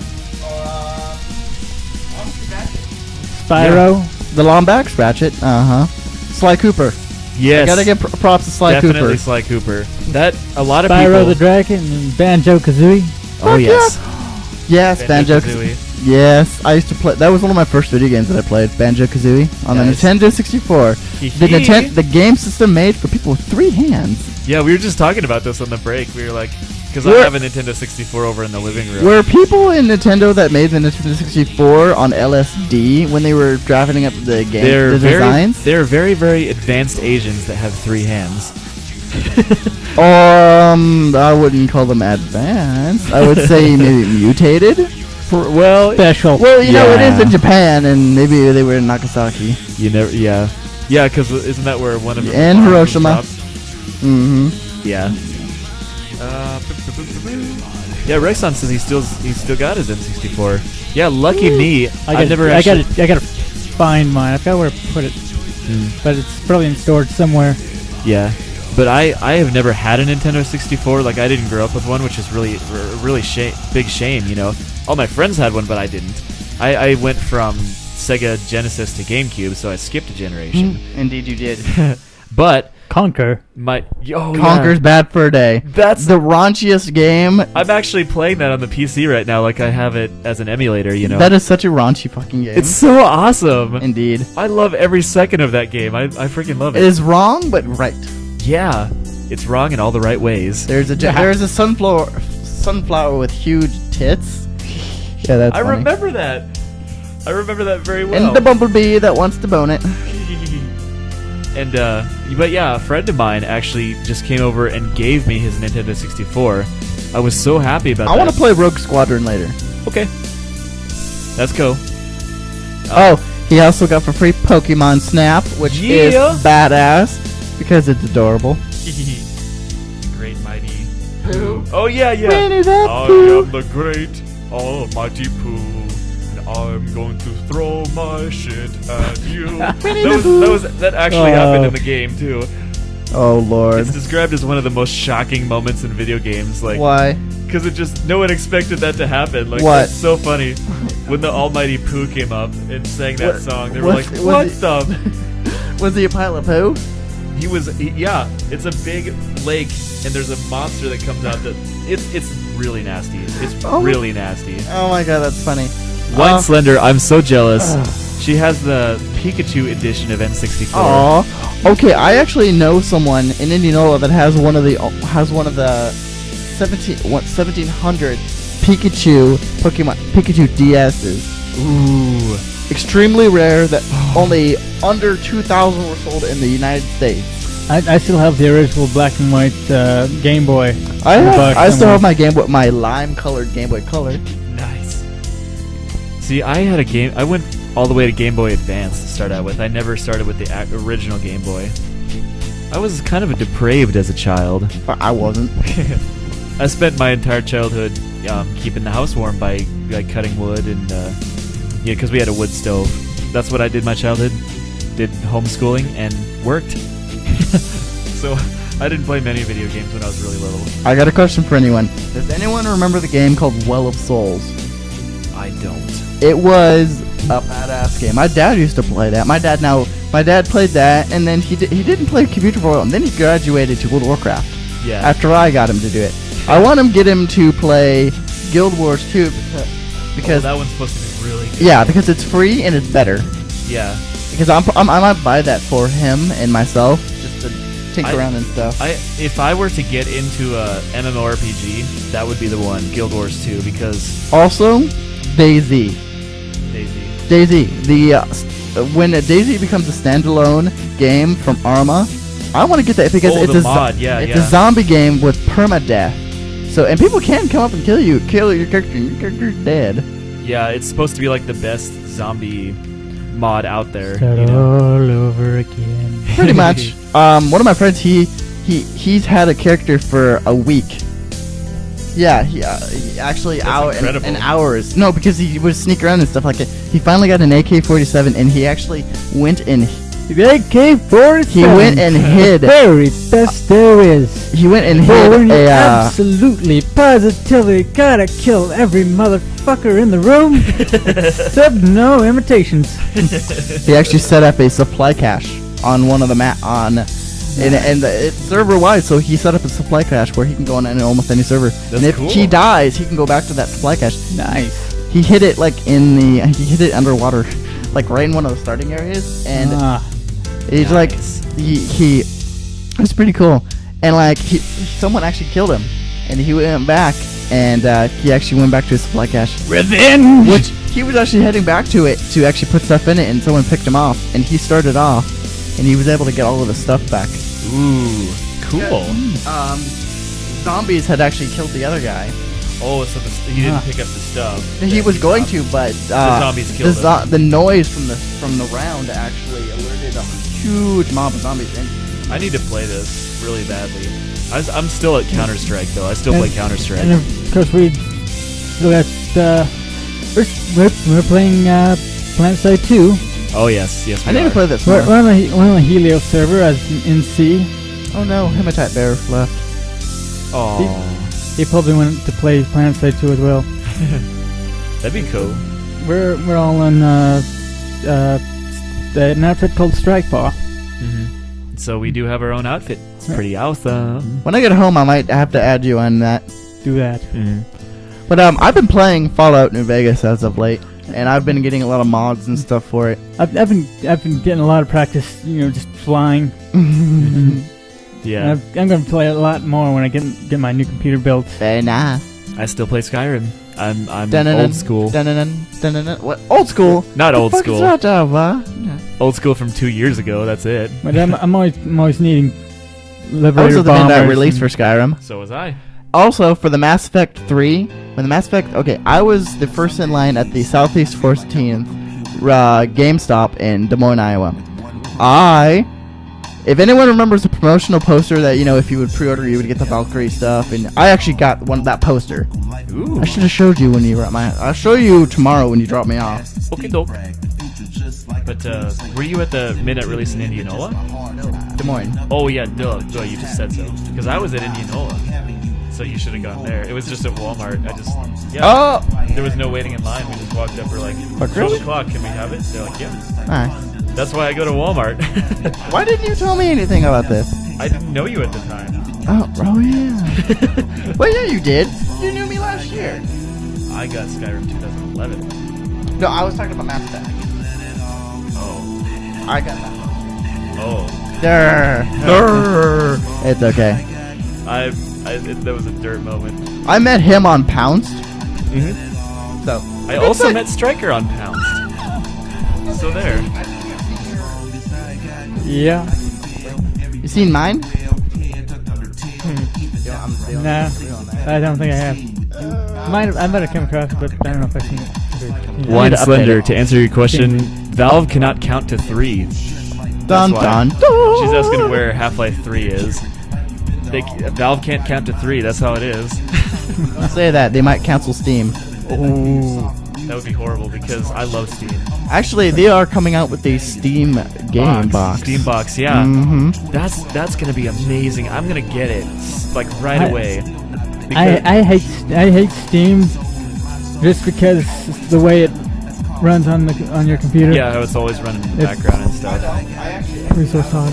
Spyro. The Lombax, Ratchet. Sly Cooper. Yes. I gotta give props to Sly Definitely Cooper. Sly Cooper. That a lot of Spyro people. the Dragon and Banjo-Kazooie. Oh yes. Yes, Banjo. Banjo-Kazooie. Yes, I used to play. That was one of my first video games that I played. Banjo-Kazooie on the Nice. Nintendo 64. The game system made for people with 3 hands. Yeah, we were just talking about this on the break. We were like, because I We're- have a Nintendo 64 over in the living room. Were people in Nintendo that made the Nintendo 64 on LSD when they were drafting up the game They're the designs? they're very, very advanced Asians that have 3 hands. I wouldn't call them advanced. I would say maybe mutated. Well, Special. Well, you know, it is Yeah. in Japan, and maybe they were in Nagasaki. you never, yeah, because isn't that where one of them? And Hiroshima. Mm-hmm. Yeah. Yeah, Rexon says he's still got his N64. Yeah, lucky me. I've never actually. I gotta find mine. I forgot where to put it, but it's probably in storage somewhere. Yeah, but I have never had a Nintendo 64. Like I didn't grow up with one, which is really big shame. All my friends had one, but I didn't. I went from Sega Genesis to GameCube, so I skipped a generation. Indeed, you did. But Conquer. Conker's bad for a day. That's the raunchiest game. I'm actually playing that on the PC right now. Like I have it as an emulator. That is such a raunchy fucking game. It's so awesome. Indeed. I love every second of that game. I freaking love it. It is wrong, but right. Yeah, it's wrong in all the right ways. There's a sunflower with huge tits. Yeah, that's I funny. remember that. I remember that very well. And the bumblebee that wants to bone it. And but yeah, a friend of mine actually just came over and gave me his Nintendo 64. I was so happy about that. I want to play Rogue Squadron later. Okay. Let's go. He also got for free Pokemon Snap, which is badass because it's adorable. Great mighty Pooh. Oh yeah. Winnie the I Pooh. am the great almighty Pooh. I'm going to throw my shit at you. that actually happened in the game too. Oh lord. It's described as one of the most shocking moments in video games. Like Why? Because no one expected that to happen. Like What? It's so funny when the Almighty Pooh came up and sang that song. They were was- like, was "What it- the?" Was he a pile of poo? Yeah, it's a big lake, and there's a monster that comes out that it's really nasty. It's really nasty. Oh my god, that's funny. White Slender, I'm so jealous. She has the Pikachu edition of N64. Aw. Okay, I actually know someone in Indianola that has one of the 1700 Pikachu DSs. Ooh. Extremely rare that only under 2,000 were sold in the United States. I still have the original black and white Game Boy. I still have my Game Boy, my lime-colored Game Boy Color. Nice. See, I went all the way to Game Boy Advance to start out with. I never started with the original Game Boy. I was kind of depraved as a child. I wasn't. I spent my entire childhood keeping the house warm by cutting wood and because we had a wood stove. That's what I did my childhood. Did homeschooling and worked. So I didn't play many video games when I was really little. I got a question for anyone. Does anyone remember the game called Well of Souls? I don't. It was a badass game. My dad used to play that. My dad played that, and then he didn't play computer for a while, and then he graduated to World of Warcraft. Yeah. After I got him to do it, I want to get him to play Guild Wars 2 because that one's supposed to be really good. Yeah, because it's free and it's better. Yeah. Because I might buy that for him and myself just to tinker around and stuff. If I were to get into a MMORPG, that would be the one, Guild Wars 2, because Also, DayZ. When DayZ becomes a standalone game from Arma, I want to get that because it's a zombie game with permadeath. So and people can come up and kill your character, and your character's dead. Yeah, it's supposed to be like the best zombie mod out there. Start all over again. Pretty much. One of my friends, he's had a character for a week. Yeah, he actually in hours. No, because he would sneak around and stuff like that. He finally got an AK-47, and he actually went and The AK-47. he went and hid. Very best there is. He went and When hid you a. absolutely, positively gotta kill every motherfucker in the room, except no imitations. He actually set up a supply cache on one of the and it's server wide, so he set up a supply cache where he can go on almost any server. And if he dies, he can go back to that supply cache. Nice. He hid it he hid it underwater, like right in one of the starting areas, and he's like he it's pretty cool. And like someone actually killed him, and he went back, and he actually went back to his supply cache. Revenge. Which he was actually heading back to it to actually put stuff in it, and someone picked him off, and he started off, and he was able to get all of the stuff back. Ooh, cool. Zombies had actually killed the other guy. Oh, so he didn't pick up the stuff. He was going to, but the zombies killed him. The noise from the round actually alerted a huge mob of zombies. And I need to play this really badly. I'm still at Counter-Strike though. I still play Counter-Strike. And of course we got we're playing PlanetSide 2. Oh yes. I need to play this. We're on the Helios server as in C. Oh no, Hematite Bear left. Oh. He probably went to play PlanetSide 2 as well. That'd be cool. We're all in an outfit called Strikepaw. Mm-hmm. So we do have our own outfit. It's pretty awesome. When I get home, I might have to add you on that. Do that. Mm-hmm. But I've been playing Fallout New Vegas as of late, and I've been getting a lot of mods and stuff for it. I've been getting a lot of practice, just flying. Yeah. I'm gonna play a lot more when I get my new computer built. Very nice. I still play Skyrim. I'm old school. What? Old school? Not old fuck school. Is that, Old school from 2 years ago. That's it. But I'm always needing Liberator I was at the bombers. that release for Skyrim. So was I. Also, for the Mass Effect 3, when the Mass Effect... Okay, I was the first in line at the Southeast 14th GameStop in Des Moines, Iowa. If anyone remembers the promotional poster that, if you would pre-order, you would get the Valkyrie stuff, and I actually got that poster. Ooh. I should have showed you when you were at my... I'll show you tomorrow when you drop me off. Okay, dope. But, were you at the midnight release in Indianola? Des Moines. Oh, yeah, duh, you just said so. Because I was at Indianola. So you should have gone there. It was just at Walmart. There was no waiting in line. We just walked up. We're like, 12 o'clock. Can we have it? They're like, yeah. Nice. That's why I go to Walmart. Why didn't you tell me anything about this? I didn't know you at the time. Oh yeah. Well, yeah, you did. You knew me last year. I got Skyrim 2011. No, I was talking about Mass Effect. Oh. I got that. Oh. Durr. It's okay. That was a dirt moment. I met him on Pounced. Mm-hmm. So I also met Stryker on Pounced. So there. Yeah. You seen mine? Nah, I don't think I have. I might have come across it, but I don't know if I've seen it. One to update Slender, it. to answer your question, Valve cannot count to 3. Dun why. dun. She's asking where Half-Life 3 is. Valve can't count to 3, that's how it is. Don't say that. They might cancel Steam. Ooh. That would be horrible because I love Steam. Actually, they are coming out with a Steam game box. Steam box, yeah. Mm-hmm. That's gonna be amazing. I'm gonna get it like right away. I hate Steam just because it's the way it runs on your computer. Yeah, how it's always running in the background and stuff. Resource hog.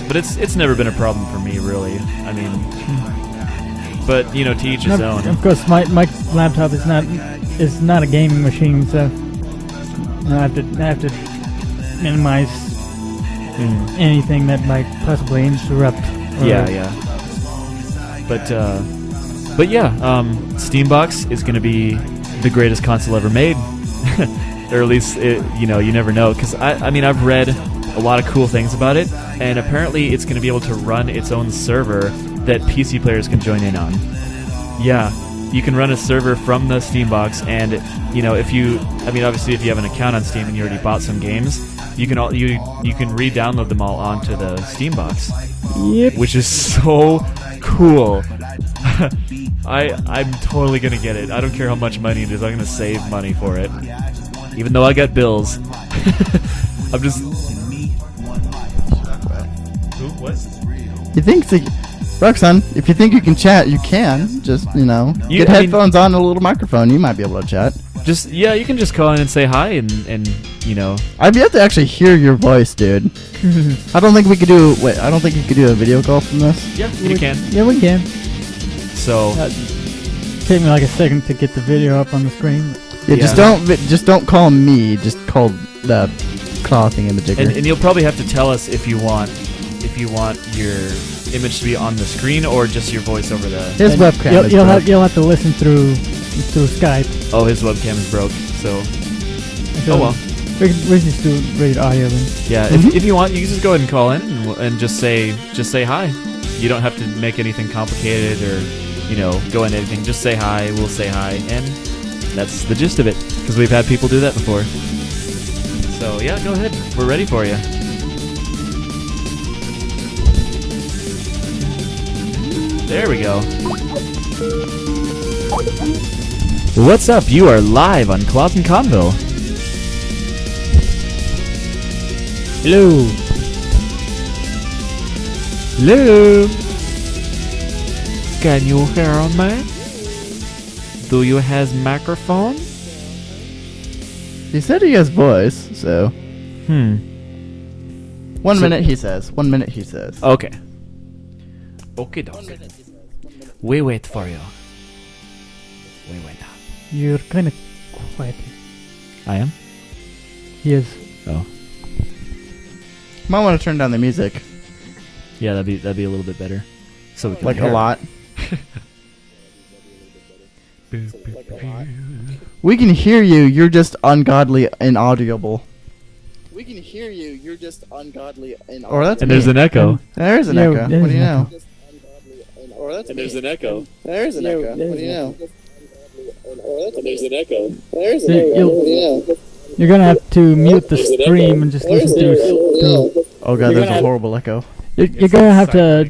But it's never been a problem for me, really. I mean, but you know, to each his own. Of course, my laptop is not a gaming machine, so I have to minimize anything that might possibly interrupt. Yeah. But yeah, Steambox is going to be the greatest console ever made, or at least you never know. Because I mean, I've read a lot of cool things about it, and apparently it's going to be able to run its own server that PC players can join in on. Yeah, you can run a server from the Steambox, and obviously if you have an account on Steam and you already bought some games, you can re-download them all onto the Steambox. Yep. Which is so cool. I'm totally gonna get it. I don't care how much money it is. I'm gonna save money for it, even though I got bills. I'm just. Who? What? You think Roxanne, if you think you can chat, you can. Just, get headphones on and a little microphone. You might be able to chat. You can just call in and say hi and I've yet to actually hear your voice, dude. I don't think you could do a video call from this. Yeah, you can. Yeah, we can. So Take me like a second to get the video up on the screen. Yeah, just don't call me. Just call the claw thing in the jigger. and you'll probably have to tell us if you want your image to be on the screen or just your voice over the. His webcam. You'll have to listen through Skype. Oh, his webcam is broke. So. Oh well. We just do radio audio then. Yeah, if you want, you can just go ahead and call in and just say hi. You don't have to make anything complicated or go into anything. Just say hi. We'll say hi, and that's the gist of it. Because we've had people do that before. So yeah, go ahead. We're ready for you. There we go. What's up? You are live on Claws and Convo. Hello. Hello. Can you hear me? Do you have microphone? He said he has voice, so. 1 minute he says. 1 minute he says. Okay. Okay, dokie. We wait for you. We wait. You're kind of quiet. I am? He is. Oh. Might want to turn down the music. Yeah, that'd be a little bit better. So we can Like hear. a lot. We can hear you, you're just ungodly inaudible. We can hear you, you're just ungodly inaudible. Or that's And there's an echo. There's an Yeah, echo. there's What do you an know? Or that's And there's an echo. There's an echo. What do you know? And there's an echo. There's an You- echo. you'll- What do you know? You're gonna have to mute the stream and just listen through. Oh god, there's a horrible echo. You're gonna have to.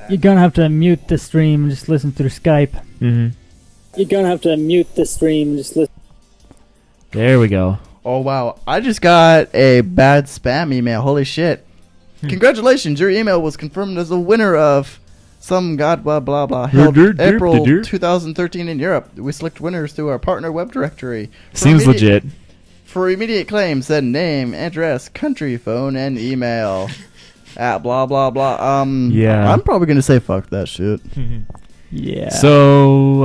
You're gonna have to mute the stream and just listen through Skype. Mm-hmm. You're gonna have to mute the stream and just listen. There we go. Oh wow, I just got a bad spam email. Holy shit. Congratulations, your email was confirmed as the winner of some god blah blah blah held April 2013 in Europe. We select winners through our partner web directory. Seems legit. For immediate claims, send name, address, country, phone, and email. At blah blah blah. Yeah. I'm probably gonna say fuck that shit. Yeah. So,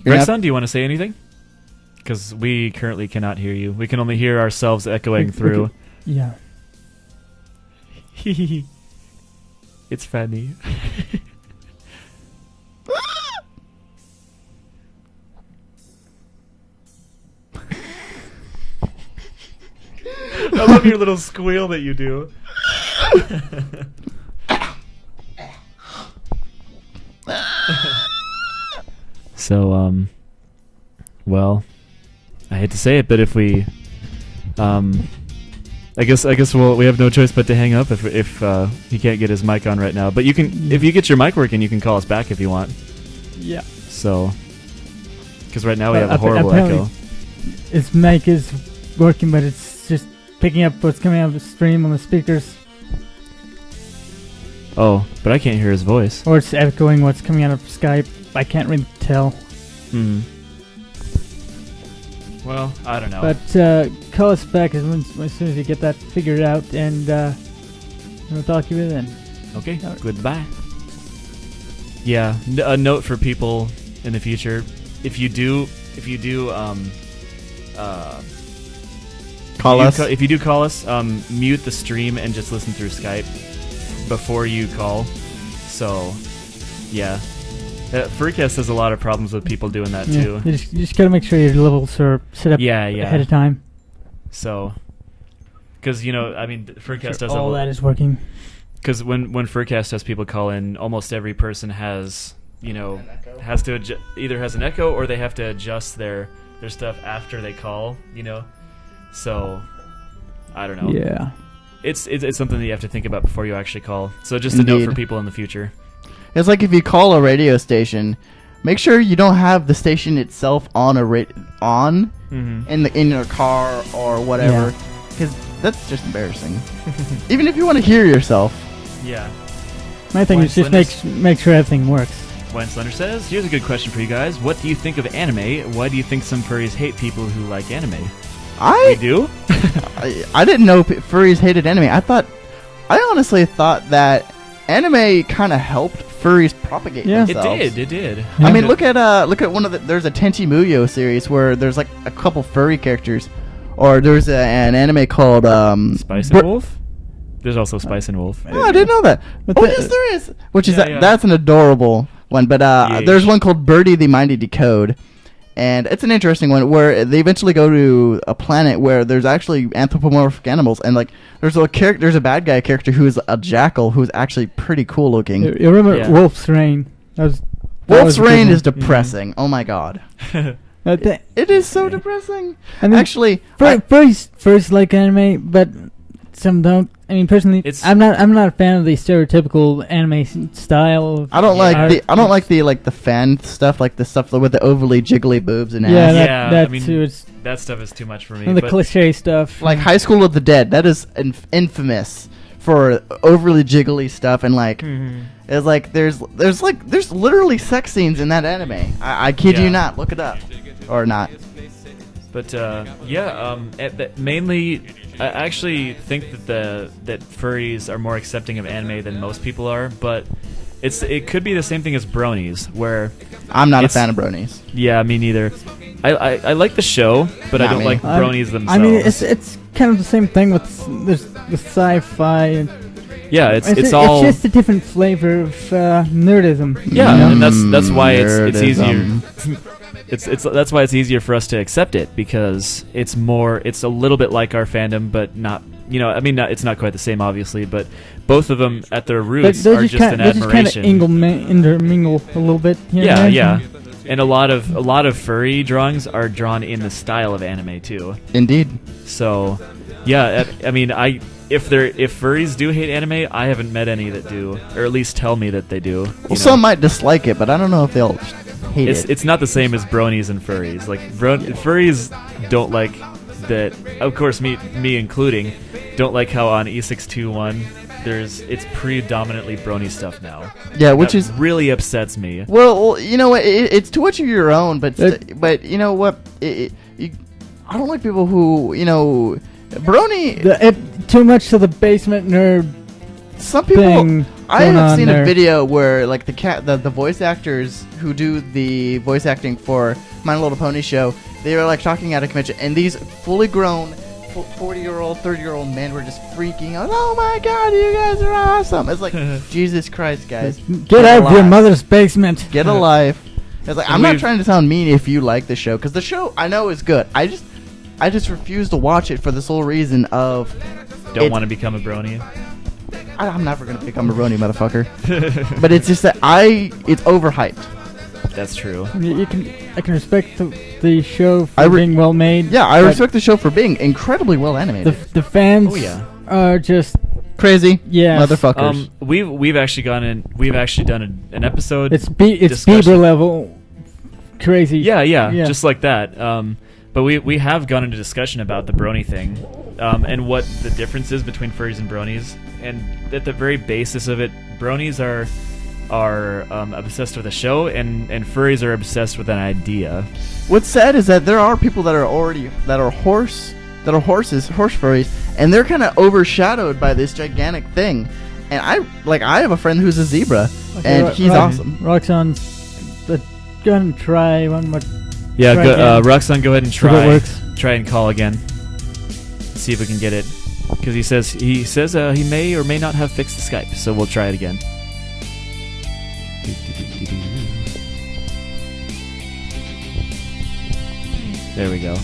Rexon, do you want to say anything? Because we currently cannot hear you. We can only hear ourselves echoing through. Yeah. It's funny. I love your little squeal that you do. So, well, I hate to say it, but if we, I guess we have no choice but to hang up if he can't get his mic on right now. But you can, if you get your mic working, you can call us back if you want. Yeah. So, because right now we have a horrible apparently echo. His mic is working, but it's just picking up what's coming out of the stream on the speakers, Oh, but I can't hear his voice. or it's echoing what's coming out of Skype. I can't really tell. Hmm. Well, I don't know. But call us back as soon as you get that figured out, and we'll talk to you then. Okay, goodbye. Yeah, a note for people in the future: if you do, Call us. if you do call us, mute the stream and just listen through Skype before you call. So, yeah, Freecast has a lot of problems with people doing that too. You just gotta make sure your levels are set up ahead of time. So, because Freecast does all that is working. Because when Freecast has people call in, almost every person has has to either has an echo or they have to adjust their stuff after they call. So I don't know. Yeah. It's something that you have to think about before you actually call. So just a note for people in the future. It's like if you call a radio station, make sure you don't have the station itself on in your car or whatever, because that's just embarrassing. Even if you want to hear yourself. Yeah. My thing is just make sure everything works. When Slender says, "Here's a good question for you guys. What do you think of anime? Why do you think some furries hate people who like anime?" We do? I didn't know furries hated anime. I honestly thought that anime kind of helped furries propagate themselves. It did. I mean, look at one of there's a Tenchi Muyo series where there's like a couple furry characters, or there's an anime called Spice and Wolf. There's also Spice and Wolf. Oh, I didn't know that. Yes, there is. Which is that's an adorable one. But there's one called Birdie the Mighty Decode. And it's an interesting one where they eventually go to a planet where there's actually anthropomorphic animals, and like there's a bad guy character who is a jackal who's actually pretty cool looking. You remember Wolf's Rain? Wolf's Rain is depressing. Oh my god, it is so depressing. And actually, furries like anime, but some don't. I mean, personally, I'm not a fan of the stereotypical anime style. I don't like the fan stuff, like the stuff with the overly jiggly boobs and ass. That stuff is too much for me. And the cliche stuff, like High School of the Dead, that is infamous for overly jiggly stuff, and like it's like there's literally sex scenes in that anime. I kid you not. Look it up, or not. But mainly, I actually think that furries are more accepting of anime than most people are. But it could be the same thing as bronies, where I'm not a fan of bronies. Yeah, me neither. I like the show, but I don't like bronies themselves. I mean, it's kind of the same thing with sci-fi. Yeah, it's just a different flavor of nerdism. Yeah, and that's why it's easier. That's why it's easier for us to accept it, because it's a little bit like our fandom, but not. It's not quite the same, obviously, but both of them at their roots are just an admiration. They just kind of intermingle a little bit. Yeah. And a lot of furry drawings are drawn in the style of anime too. Indeed. So, yeah, I mean, if furries do hate anime, I haven't met any that do, or at least tell me that they do. Well, some might dislike it, but I don't know if they'll hate it. It's not the same as bronies and furries. Like furries don't like that. Of course, me including, don't like how on E621 it's predominantly brony stuff now. Yeah, which That is really upsets me. well, you know what? It's to each of your own, but It- you know what? I don't like people who brony. Too much to the basement nerd Some people. thing. I going have on seen there. a video where like the voice actors who do the voice acting for My Little Pony show, they were like talking at a convention, and these fully grown 40-year-old, 30-year-old men were just freaking out. Oh my God, you guys are awesome! It's like Jesus Christ, guys, Get out of your alive. mother's basement. Get a life. It's like, And I'm not we've- trying to sound mean if you like the show, because the show I know is good. I just refuse to watch it for the sole reason of Don't want to become a brony. I'm never gonna become a brony, motherfucker. But it's just that it's overhyped. That's true. I can respect the show for I re- being well made. Yeah, I but respect the show for being incredibly well animated. the fans. Oh, yeah. Are just Crazy, Yes. motherfuckers. We've actually done an episode. it's discussion. Bieber level crazy. Yeah, Yeah. just like that. But we have gone into discussion about the brony thing, and what the difference is between furries and bronies, and at the very basis of it, bronies are obsessed with a show, and furries are obsessed with an idea. What's sad is that there are people that are horse furries, and they're kind of overshadowed by this gigantic thing. And I have a friend who's a zebra, and he's awesome. Roxanne's go ahead and try one more. Yeah, Try go, again. Roxanne, go ahead and See if it try. works. Try and call again. See if we can get it, because he says he may or may not have fixed the Skype. So we'll try it again. There we go.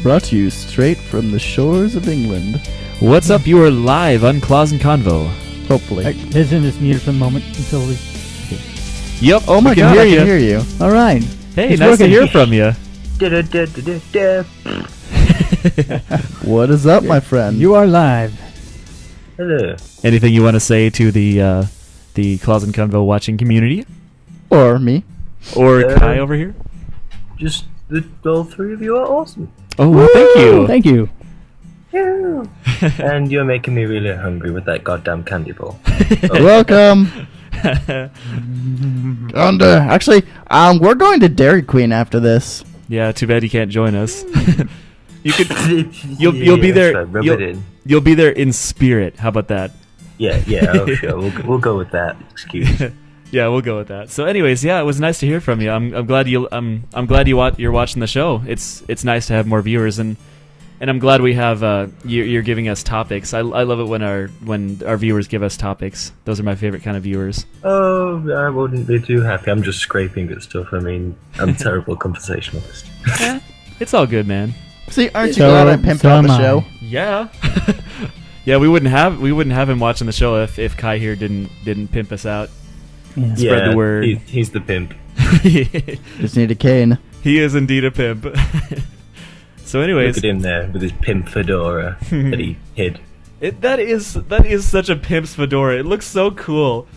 Brought to you straight from the shores of England. What's up? You are live on Claus and Convo. Hopefully. His is muted for the moment until we. Yep. Oh my we can God, hear I you. can hear you. All right. Hey, It's nice to working. hear from you. What is up, my friend? You are live. Hello. Anything you want to say to the Claus and Convo watching community, Or me. or Kai over here? Just the all three of you are awesome. Oh, well, thank you. Thank you. Yeah. And you're making me really hungry with that goddamn candy ball. Welcome. Actually, we're going to Dairy Queen after this. Yeah, too bad you can't join us. You could. You'll be there. Right, rub it in. You'll be there in spirit. How about that? Yeah, oh sure, we'll go with that excuse. Yeah, we'll go with that. So, anyways, yeah, it was nice to hear from you. I'm glad you're watching the show. It's nice to have more viewers, and I'm glad we have you're giving us topics. I love it when our viewers give us topics. Those are my favorite kind of viewers. Oh, I wouldn't be too happy. I'm just scraping at stuff. I mean, I'm a terrible conversationalist. It's all good, man. See, aren't you So- glad I pimped so out am the I. show? Yeah. Yeah, we wouldn't have him watching the show if Kai here didn't pimp us out. Yeah. Spread the word. He's the pimp. Just need a cane. He is indeed a pimp. So, Look anyways, at him there with his pimp fedora that he hid. that is such a pimp's fedora. It looks so cool.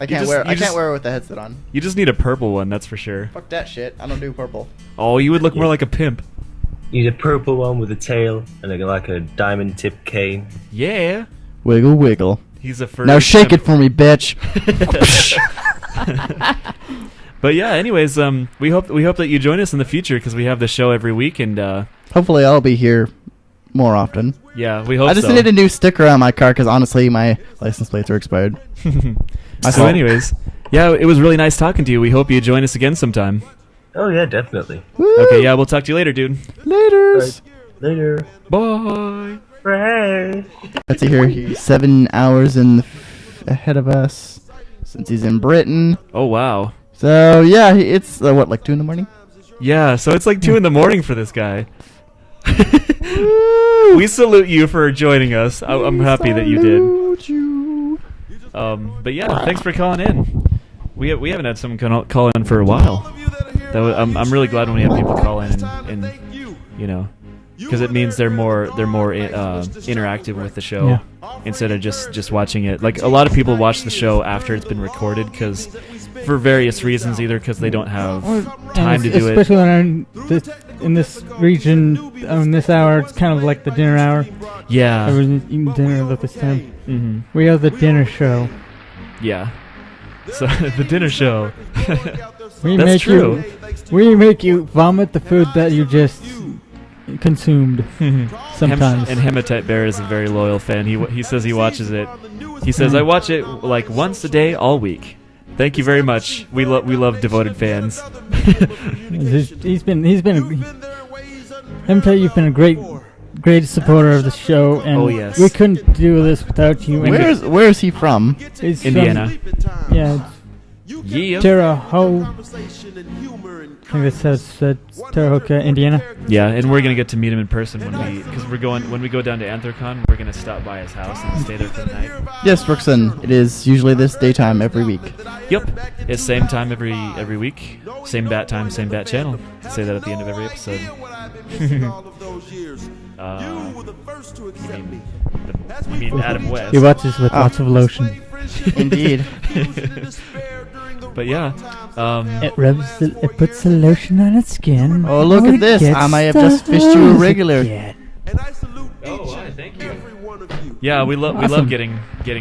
I can't wear it with the headset on. You just need a purple one, that's for sure. Fuck that shit. I don't do purple. Oh, you would look more like a pimp. He's a purple one with a tail and like a diamond tip cane. Yeah. Wiggle, wiggle. He's a furry Now shake pimp. it for me, bitch. But yeah, anyways, we hope that you join us in the future, because we have the show every week, and Hopefully, I'll be here more often. yeah, we hope I just so. needed a new sticker on my car because honestly, my license plates are expired. So, fault. anyways, yeah, it was really nice talking to you. We hope you join us again sometime. Oh yeah, definitely. Okay, yeah, we'll talk to you later, dude. Laters. Later. Bye. Bye. Let's see here. He's 7 hours ahead of us since he's in Britain. Oh wow. So yeah, it's what, like 2 in the morning? Yeah, so it's like 2 in the morning for this guy. We salute you for joining us. I'm happy that you did. Salute you. But yeah, thanks for calling in. We haven't had someone call in for a while. I'm really glad when we have people call in and you know, because it means they're more interactive with the show. Yeah. Instead of just watching it. Like, a lot of people watch the show after it's been recorded, because for various reasons, either because they don't have time to do it. Especially when in this region, on this hour, it's kind of like the dinner hour. Yeah. Everyone's eating dinner at this time. Mm-hmm. We have the dinner show. Yeah. So the dinner show. We That's make true. We make you vomit the food that you just consumed. Sometimes. And Hematite Bear is a very loyal fan. He says he watches it. He says, I watch it like once a day all week. Thank you very much. We love devoted fans. He's been. Let me tell you, you've been a great supporter of the show, and Oh, yes. we couldn't do this without you. And Where is he from? he's from- Indiana. yeah, Yeah. Terre Haute. I think that says Terre Haute, Indiana. Yeah, and we're gonna get to meet him in person when we go down to Anthrocon. We're gonna stop by his house and stay there for the night. Yes, Brookson. It is usually this daytime every week. Yep, it's same time every week, same bat time, same bat channel. Say that at the end of every episode. You mean Adam West? He watches with lots of lotion. Indeed. But yeah, It puts the lotion on its skin. Oh, look Oh, at it this. gets I might have the just fished you a hose regular. again. Oh, why? Thank you. Yeah, we love Awesome. getting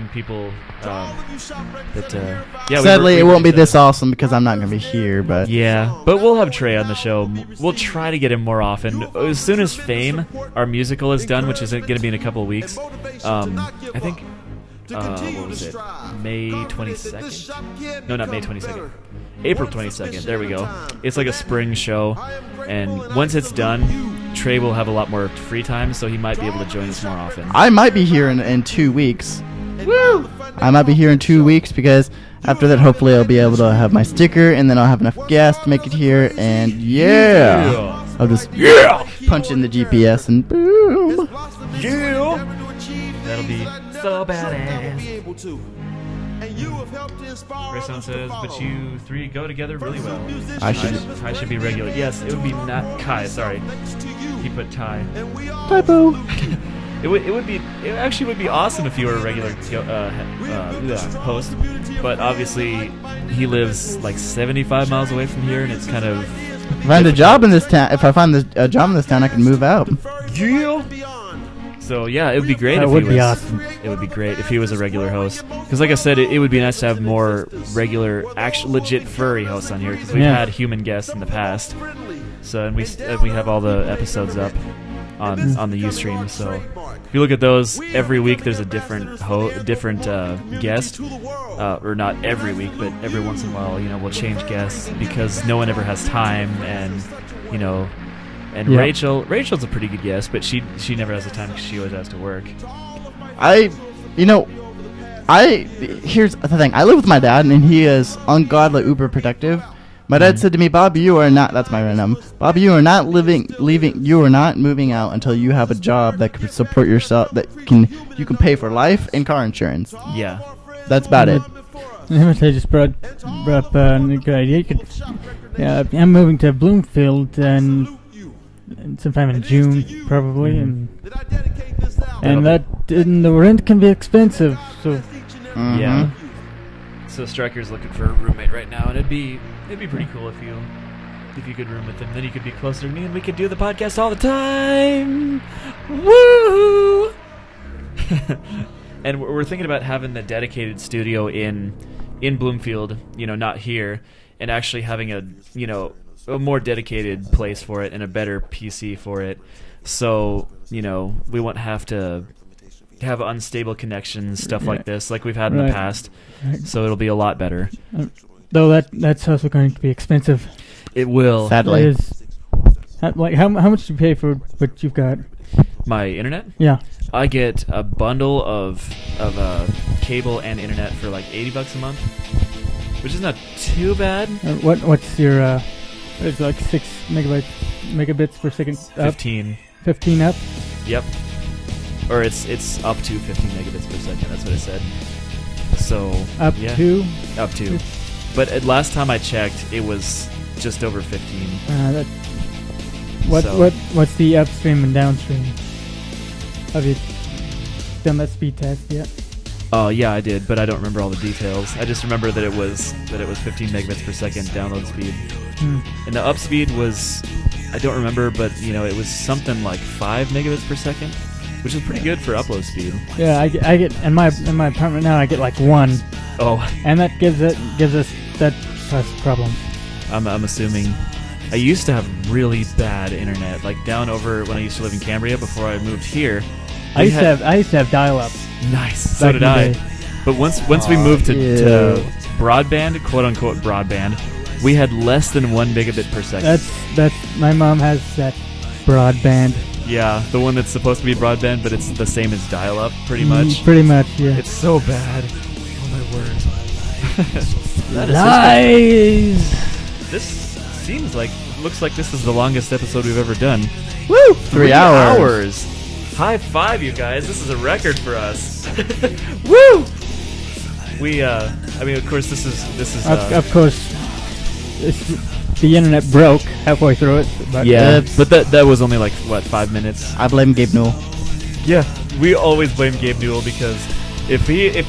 people yeah. Sadly, it won't be this awesome because I'm not going to be here, but Yeah, but we'll have Trey on the show. We'll try to get him more often. As soon as Fame, our musical, is done, which is going to be in a couple of weeks. I think. What was it? May 22nd? No, not May 22nd. April 22nd. There we go. It's like a spring show, and once it's done, Trey will have a lot more free time, so he might be able to join us more often. I might be here in 2 weeks. Woo! I might be here in 2 weeks because after that, hopefully, I'll be able to have my sticker, and then I'll have enough gas to make it here, and yeah! I'll just punch in the GPS and boom! That'll be so badass. Grayson says, but you three go together really well. I should. Ty should be regular. Yes, it would be not Kai. Sorry, he put Ty. Typo. It actually would be awesome if you were a regular host, but obviously he lives like 75 miles away from here, and it's kind of. If I find a job in this town, a job in this town, I can move out. So yeah, it would be great. That if would he be was, awesome. It would be great if he was a regular host. Because like I said, it would be nice to have more regular, actual, legit furry hosts on here. Because we've had human guests in the past. So and we have all the episodes up on the Ustream. So if you look at those, every week there's a different guest, or not every week, but every once in a while, we'll change guests because no one ever has time, and And Yeah. Rachel's a pretty good guest, but she never has the time because she always has to work. Here's the thing. I live with my dad, and he is ungodly uber protective. My dad said to me, "Bob, you are not." That's my random. Bob, you are not You are not moving out until you have a job that can support yourself. You can pay for life and car insurance. Yeah. That's about it. Hematite just brought up a good idea. I'm moving to Bloomfield and sometime in June, probably, and the rent can be expensive. So Mhm. Yeah. So Striker's looking for a roommate right now, and it'd be pretty cool if you could room with him. Then you could be closer to me, and we could do the podcast all the time. Woo! And we're thinking about having the dedicated studio in Bloomfield, not here, and actually having a more dedicated place for it and a better PC for it. So, we won't have to have unstable connections, stuff like this, like we've had in the past. Right. So it'll be a lot better. Though that's also going to be expensive. It will. Sadly. It is. How much do you pay for what you've got? My internet? Yeah. I get a bundle of cable and internet for like $80 a month, which is not too bad. What's your it's like 6 megabits per second up? 15. 15 up? Yep. Or it's up to 15 megabits per second. That's what it said. So Up yeah, to? up to. But last time I checked, it was just over 15. What's the upstream and downstream? Have you done that speed test yet? Oh yeah, I did, but I don't remember all the details. I just remember that it was 15 megabits per second download speed, and the up speed was, I don't remember, but it was something like 5 megabits per second. which is pretty good for upload speed. Yeah, I get in my apartment now. I get like 1, Oh, and that gives us that problem. I'm assuming. I used to have really bad internet, like down over when I used to live in Cambria before I moved here. I used to have dial-up. Nice. So back did in the I. day. But once we moved to broadband, quote unquote broadband, we had less than 1 megabit per second. That's my mom has that broadband. Yeah, the one that's supposed to be broadband, but it's the same as dial-up, pretty much. Pretty much, yeah. It's so bad. Oh my word. Lies. This looks like this is the longest episode we've ever done. Woo! 3 hours. High five, you guys. This is a record for us. Woo! We, I mean, of course, this is. Of course, the internet broke halfway through it. But Yeah, but that was only like, what, 5 minutes? I blame Gabe Newell. Yeah, we always blame Gabe Newell because if he I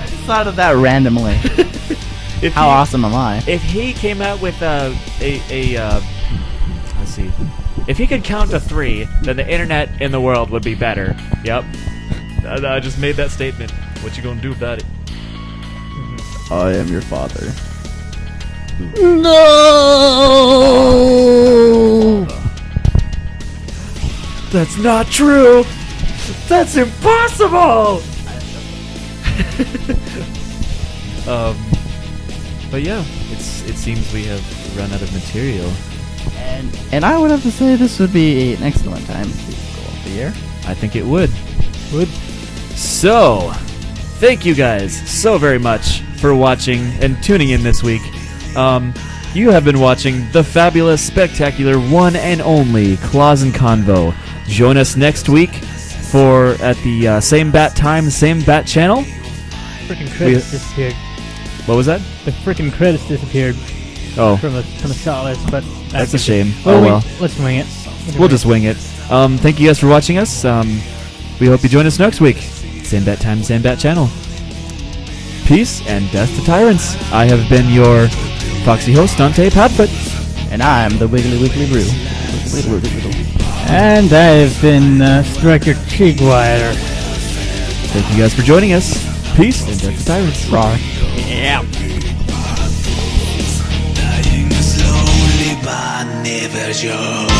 just thought of that randomly. How awesome am I? If he came out with let's see, if he could count to 3, then the internet in the world would be better. Yep, I just made that statement. What you gonna do about it? I am your father. No, that's not true. That's impossible. But yeah, it seems we have run out of material. And I would have to say this would be an excellent time to go off the air. I think it would. So, thank you guys so very much for watching and tuning in this week. You have been watching the fabulous, spectacular, one and only Claus and Convo. Join us next week at the same bat time, same bat channel. Freaking credits disappeared. What was that? The freaking credits disappeared Oh, from the shot list, but that's a shame. Well, let's wing it. We'll just wing it. Thank you guys for watching us. We hope you join us next week. Same bat time, same bat channel. Peace and death to tyrants. I have been your Foxy host, Dante Padfoot. And I'm the Wiggly Wiggly Brew. And I've been Striker Chigwire. Thank you guys for joining us. Peace and death to tyrants. Rawr. Yeah. Dying slowly but never sure.